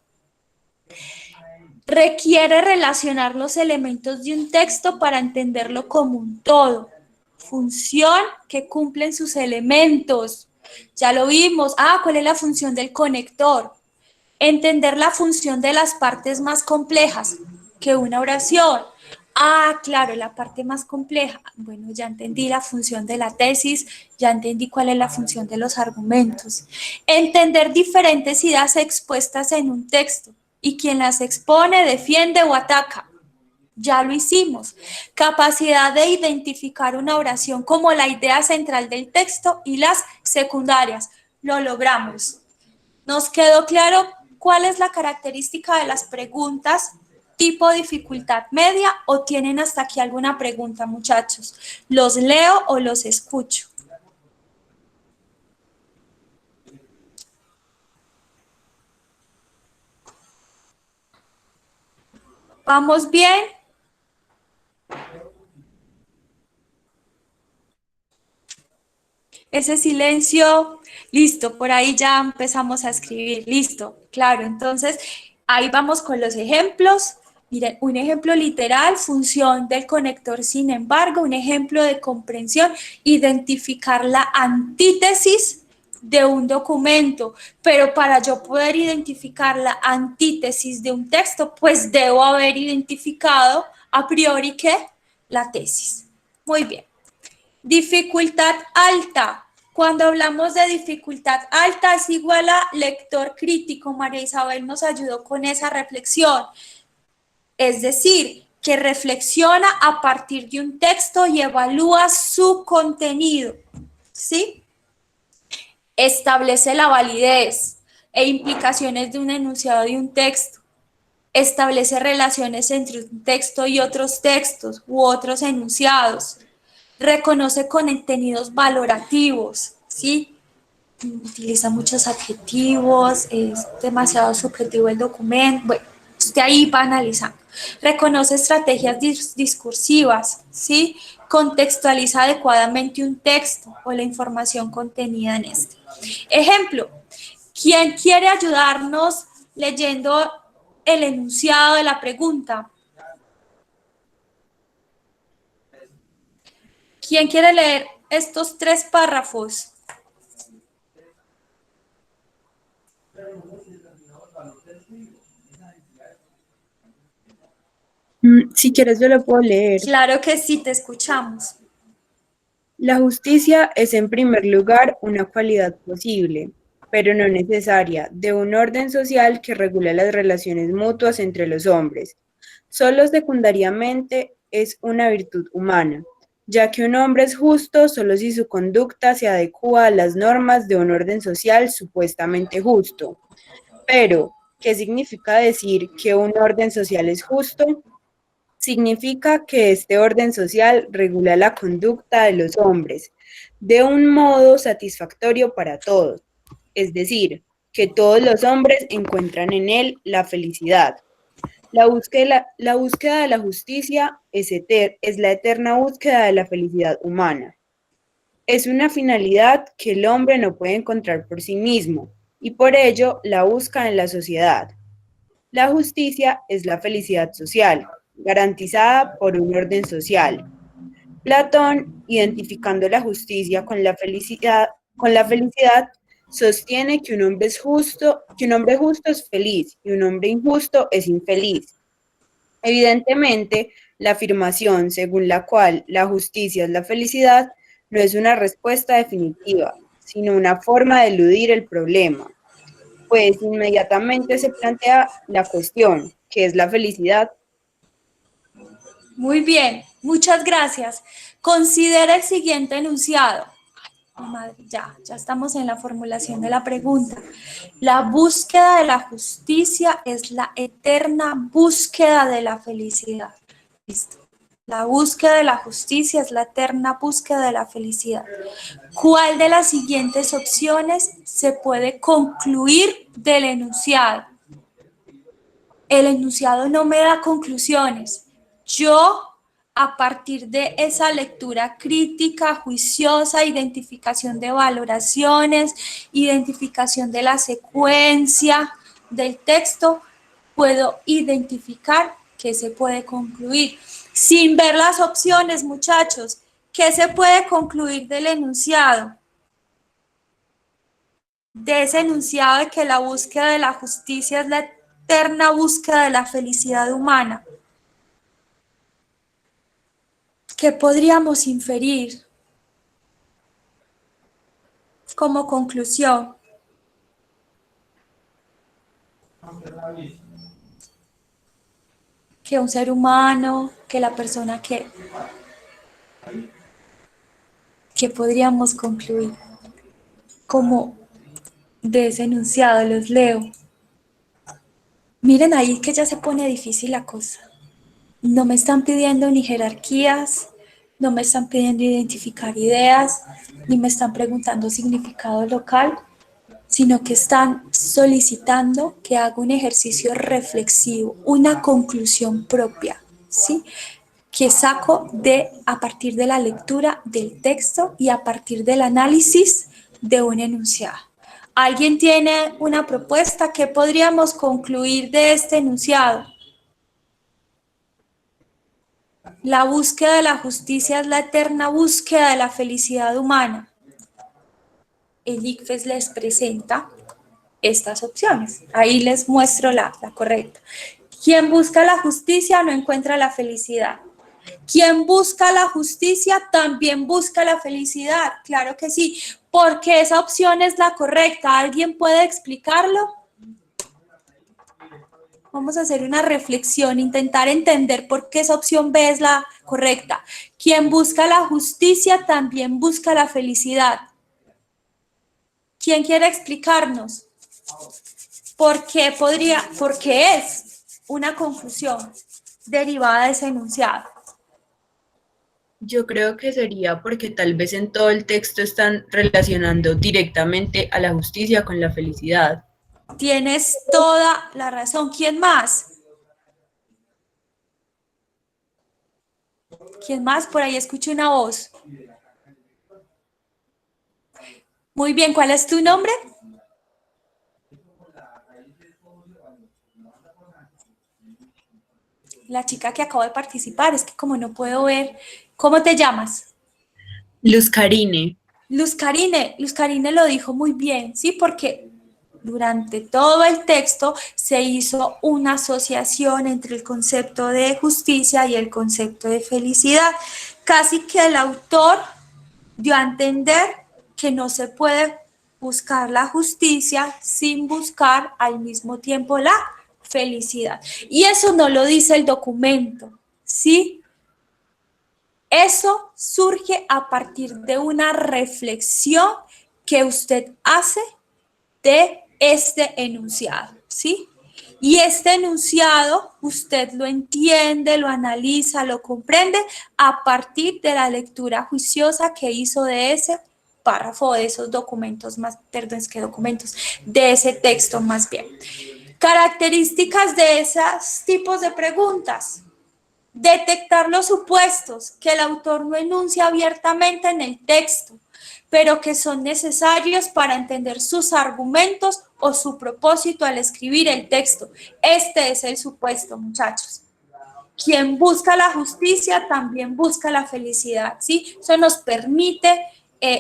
Requiere relacionar los elementos de un texto para entenderlo como un todo. Función que cumplen sus elementos. Ya lo vimos. ¿Cuál es la función del conector? Entender la función de las partes más complejas que una oración. Claro, la parte más compleja. Bueno, ya entendí la función de la tesis, ya entendí cuál es la función de los argumentos. Entender diferentes ideas expuestas en un texto y quien las expone, defiende o ataca. Ya lo hicimos. Capacidad de identificar una oración como la idea central del texto y las secundarias. lo logramos. ¿Nos quedó claro cuál es la característica de las preguntas tipo dificultad media o tienen hasta aquí alguna pregunta, muchachos? ¿Los leo o los escucho? ¿Vamos bien? Ese silencio, listo, por ahí ya empezamos a escribir, listo, claro. Entonces, ahí vamos con los ejemplos. Miren, un ejemplo literal, función del conector, sin embargo, un ejemplo de comprensión, identificar la antítesis de un documento, pero para yo poder identificar la antítesis de un texto, pues debo haber identificado a priori ¿qué? La tesis. Muy bien. Dificultad alta. Cuando hablamos de dificultad alta es igual a lector crítico. María Isabel nos ayudó con esa reflexión. Es decir, que reflexiona a partir de un texto y evalúa su contenido. ¿Sí? Establece la validez e implicaciones de un enunciado de un texto. Establece relaciones entre un texto y otros textos u otros enunciados. Reconoce contenidos valorativos, ¿sí? Utiliza muchos adjetivos, es demasiado subjetivo el documento. Bueno, usted ahí va analizando. Reconoce estrategias discursivas, ¿sí? Contextualiza adecuadamente un texto o la información contenida en este. Ejemplo, ¿quién quiere ayudarnos leyendo el enunciado de la pregunta? ¿Quién quiere leer estos 3 párrafos? Si quieres, yo lo puedo leer. Claro que sí, te escuchamos. La justicia es en primer lugar una cualidad posible, pero no necesaria, de un orden social que regula las relaciones mutuas entre los hombres. Solo secundariamente es una virtud humana, ya que un hombre es justo solo si su conducta se adecúa a las normas de un orden social supuestamente justo. Pero, ¿qué significa decir que un orden social es justo? Significa que este orden social regula la conducta de los hombres de un modo satisfactorio para todos, es decir, que todos los hombres encuentran en él la felicidad. La búsqueda de la justicia es la eterna búsqueda de la felicidad humana. Es una finalidad que el hombre no puede encontrar por sí mismo y por ello la busca en la sociedad. La justicia es la felicidad social, garantizada por un orden social. Platón, identificando la justicia con la felicidad, sostiene que un hombre justo es feliz y un hombre injusto es infeliz. Evidentemente, la afirmación según la cual la justicia es la felicidad no es una respuesta definitiva, sino una forma de eludir el problema, pues inmediatamente se plantea la cuestión, ¿qué es la felicidad? Muy bien, muchas gracias. Considera el siguiente enunciado. Ay, madre, ya estamos en la formulación de la pregunta. La búsqueda de la justicia es la eterna búsqueda de la felicidad. Listo. La búsqueda de la justicia es la eterna búsqueda de la felicidad. ¿Cuál de las siguientes opciones se puede concluir del enunciado? El enunciado no me da conclusiones. Yo, a partir de esa lectura crítica, juiciosa, identificación de valoraciones, identificación de la secuencia del texto, puedo identificar qué se puede concluir. Sin ver las opciones, muchachos, ¿qué se puede concluir del enunciado? De ese enunciado de que la búsqueda de la justicia es la eterna búsqueda de la felicidad humana. ¿Qué podríamos inferir como conclusión? Que un ser humano, que la persona que podríamos concluir como de ese enunciado, los leo. Miren ahí que ya se pone difícil la cosa. No me están pidiendo ni jerarquías, no me están pidiendo identificar ideas, ni me están preguntando significado local, sino que están solicitando que haga un ejercicio reflexivo, una conclusión propia, ¿sí? Que saco a partir de la lectura del texto y a partir del análisis de un enunciado. ¿Alguien tiene una propuesta? ¿Qué podríamos concluir de este enunciado? La búsqueda de la justicia es la eterna búsqueda de la felicidad humana. El ICFES les presenta estas opciones. Ahí les muestro la correcta. Quien busca la justicia no encuentra la felicidad. Quien busca la justicia también busca la felicidad. Claro que sí, porque esa opción es la correcta. ¿Alguien puede explicarlo? Vamos a hacer una reflexión, intentar entender por qué esa opción B es la correcta. Quien busca la justicia también busca la felicidad. ¿Quién quiere explicarnos? ¿Por qué es una conclusión derivada de ese enunciado? Yo creo que sería porque tal vez en todo el texto están relacionando directamente a la justicia con la felicidad. Tienes toda la razón. ¿Quién más? ¿Quién más? Por ahí escucho una voz. Muy bien, ¿cuál es tu nombre? La chica que acabo de participar, es que como no puedo ver. ¿Cómo te llamas? Luz Carine. Luz Carine lo dijo muy bien, ¿sí? Porque durante todo el texto se hizo una asociación entre el concepto de justicia y el concepto de felicidad. Casi que el autor dio a entender que no se puede buscar la justicia sin buscar al mismo tiempo la felicidad. Y eso no lo dice el documento, ¿sí? Eso surge a partir de una reflexión que usted hace de este enunciado, ¿sí? Y este enunciado usted lo entiende, lo analiza, lo comprende a partir de la lectura juiciosa que hizo de ese párrafo, de esos documentos más, perdón, es que documentos, de ese texto más bien. Características de esos tipos de preguntas. Detectar los supuestos que el autor no enuncia abiertamente en el texto, pero que son necesarios para entender sus argumentos o su propósito al escribir el texto. Este es el supuesto, muchachos. Quien busca la justicia también busca la felicidad, ¿sí? Eso nos permite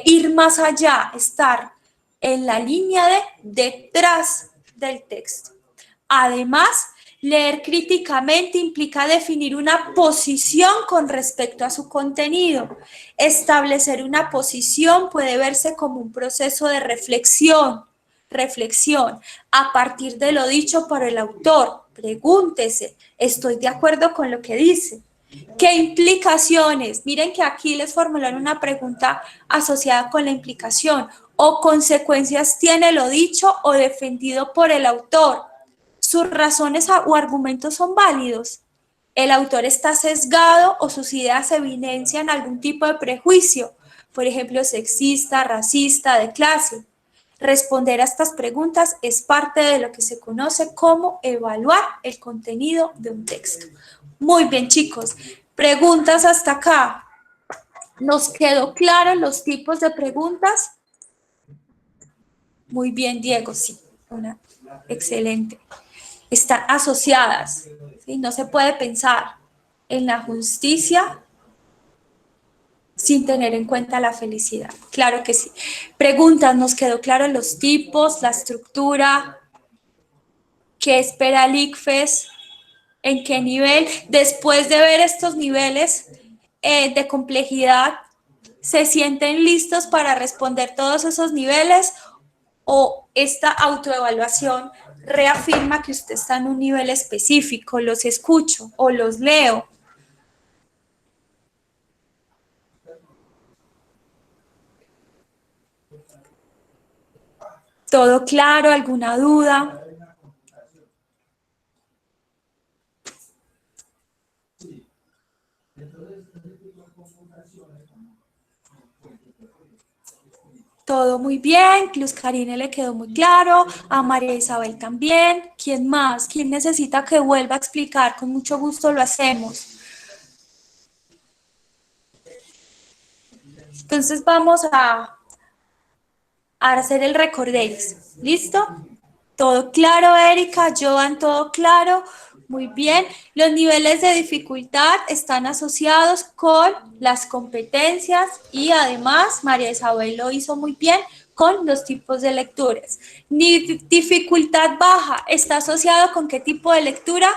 ir más allá, estar en la línea de detrás del texto. Además, leer críticamente implica definir una posición con respecto a su contenido. Establecer una posición puede verse como un proceso de reflexión a partir de lo dicho por el autor. Pregúntese, ¿estoy de acuerdo con lo que dice? ¿Qué implicaciones? Miren que aquí les formularon una pregunta asociada con la implicación o consecuencias tiene lo dicho o defendido por el autor. ¿Sus razones o argumentos son válidos? ¿El autor está sesgado o sus ideas evidencian algún tipo de prejuicio? Por ejemplo, sexista, racista, de clase. Responder a estas preguntas es parte de lo que se conoce como evaluar el contenido de un texto. Muy bien, chicos. Preguntas hasta acá. ¿Nos quedó claro los tipos de preguntas? Muy bien, Diego, sí. Excelente. Están asociadas, ¿sí? No se puede pensar en la justicia sin tener en cuenta la felicidad. Claro que sí. Preguntas, ¿nos quedó claro los tipos, la estructura? ¿Qué espera el ICFES? ¿En qué nivel? Después de ver estos niveles de complejidad, ¿se sienten listos para responder todos esos niveles? ¿O esta autoevaluación reafirma que usted está en un nivel específico? ¿Los escucho o los leo? ¿Todo claro? ¿Alguna duda? Todo muy bien, Luz Karine le quedó muy claro, a María Isabel también. ¿Quién más? ¿Quién necesita que vuelva a explicar? Con mucho gusto lo hacemos. Entonces vamos a hacer el recorderis. ¿Listo? ¿Todo claro, Erika? Joan, ¿todo claro? Muy bien. Los niveles de dificultad están asociados con las competencias y además María Isabel lo hizo muy bien con los tipos de lecturas. Dificultad baja está asociado con qué tipo de lectura?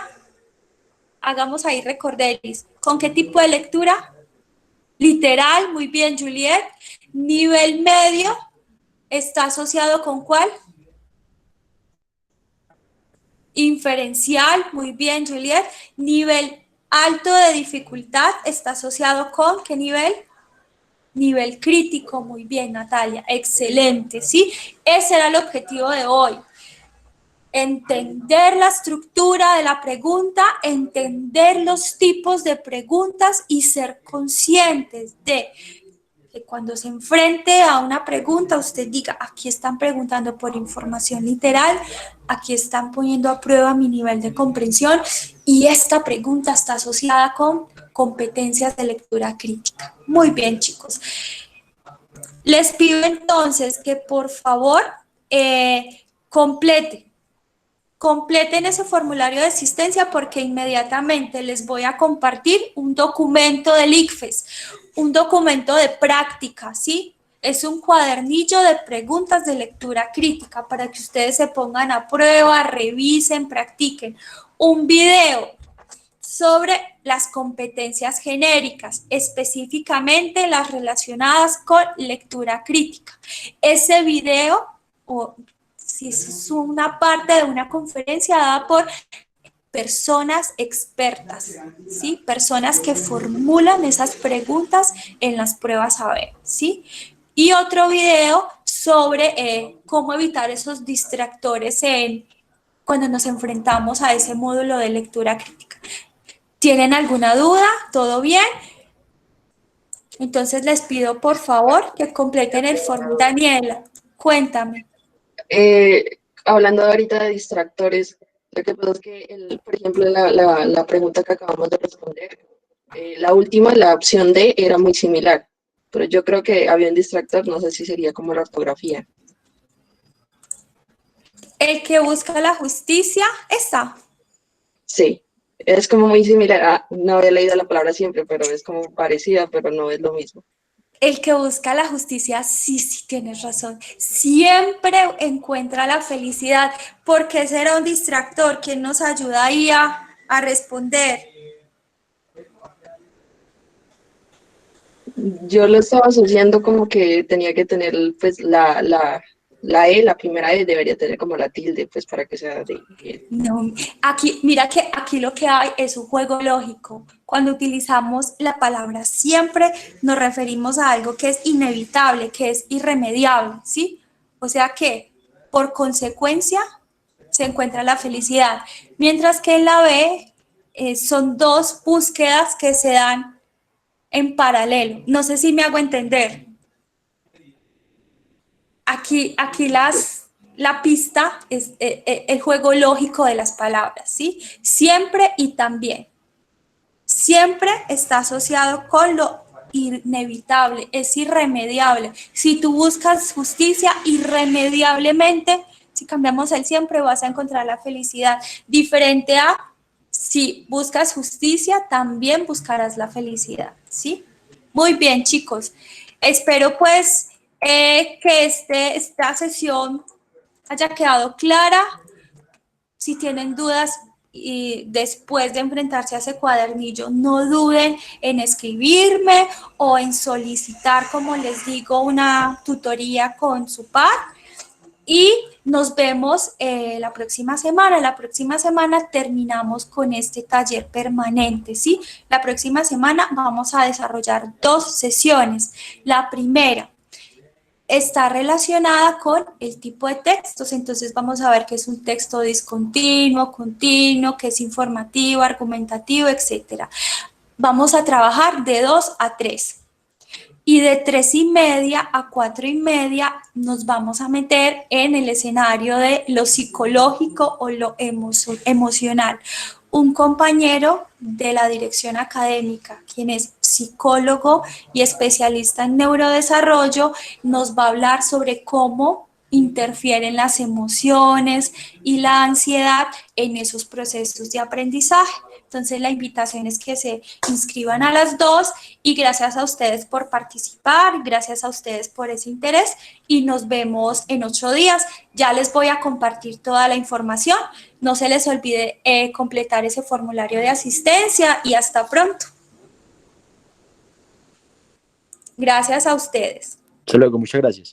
Hagamos ahí recorderis. ¿Con qué tipo de lectura? Literal, muy bien, Juliet. Nivel medio está asociado con ¿cuál? Inferencial, muy bien, Juliet. Nivel alto de dificultad está asociado con ¿qué nivel? Nivel crítico, muy bien, Natalia, excelente, ¿sí? Ese era el objetivo de hoy. Entender la estructura de la pregunta, entender los tipos de preguntas y ser conscientes de que cuando se enfrente a una pregunta, usted diga, aquí están preguntando por información literal, aquí están poniendo a prueba mi nivel de comprensión y esta pregunta está asociada con competencias de lectura crítica. Muy bien, chicos. Les pido entonces que por favor completen ese formulario de asistencia porque inmediatamente les voy a compartir un documento del ICFES, un documento de práctica, ¿sí? Es un cuadernillo de preguntas de lectura crítica para que ustedes se pongan a prueba, revisen, practiquen. Un video sobre las competencias genéricas, específicamente las relacionadas con lectura crítica. Ese video, si es una parte de una conferencia dada por personas expertas, ¿sí? Personas que formulan esas preguntas en las pruebas saber, ¿sí? Y otro video sobre cómo evitar esos distractores cuando nos enfrentamos a ese módulo de lectura crítica. ¿Tienen alguna duda? ¿Todo bien? Entonces les pido por favor que completen el formulario. Daniela, cuéntame. Hablando ahorita de distractores, lo que pasa es que, por ejemplo, la pregunta que acabamos de responder, la última, la opción D, era muy similar, pero yo creo que había un distractor, no sé si sería como la ortografía. El que busca la justicia está. Sí, es como muy similar. No había leído la palabra siempre, pero es como parecida, pero no es lo mismo. El que busca la justicia, sí, tienes razón. Siempre encuentra la felicidad. ¿Por qué será un distractor? ¿Quién nos ayuda ahí a responder? Yo lo estaba asociando como que tenía que tener pues la E, la primera E debería tener como la tilde, pues para que sea de... No, aquí, mira que aquí lo que hay es un juego lógico. Cuando utilizamos la palabra siempre nos referimos a algo que es inevitable, que es irremediable, ¿sí? O sea que por consecuencia se encuentra la felicidad. Mientras que en la B son dos búsquedas que se dan en paralelo. No sé si me hago entender. Aquí la pista es el juego lógico de las palabras, ¿sí? Siempre y también. Siempre está asociado con lo inevitable, es irremediable. Si tú buscas justicia, irremediablemente, si cambiamos el siempre, vas a encontrar la felicidad. Diferente a, si buscas justicia, también buscarás la felicidad, ¿sí? Muy bien, chicos. Espero, pues, que esta sesión haya quedado clara. Si tienen dudas y después de enfrentarse a ese cuadernillo, no duden en escribirme o en solicitar, como les digo, una tutoría con su par. Y nos vemos la próxima semana. La próxima semana terminamos con este taller permanente, ¿sí? La próxima semana vamos a desarrollar 2 sesiones. La primera, está relacionada con el tipo de textos. Entonces vamos a ver qué es un texto discontinuo, continuo, qué es informativo, argumentativo, etc. Vamos a trabajar de 2 a 3. Y de 3:30 a 4:30 nos vamos a meter en el escenario de lo psicológico o lo emocional. Un compañero de la dirección académica, quien es psicólogo y especialista en neurodesarrollo, nos va a hablar sobre cómo interfieren las emociones y la ansiedad en esos procesos de aprendizaje. Entonces la invitación es que se inscriban a las 2 y gracias a ustedes por participar, gracias a ustedes por ese interés y nos vemos en 8 días. Ya les voy a compartir toda la información. No se les olvide completar ese formulario de asistencia y hasta pronto. Gracias a ustedes. Hasta luego, muchas gracias.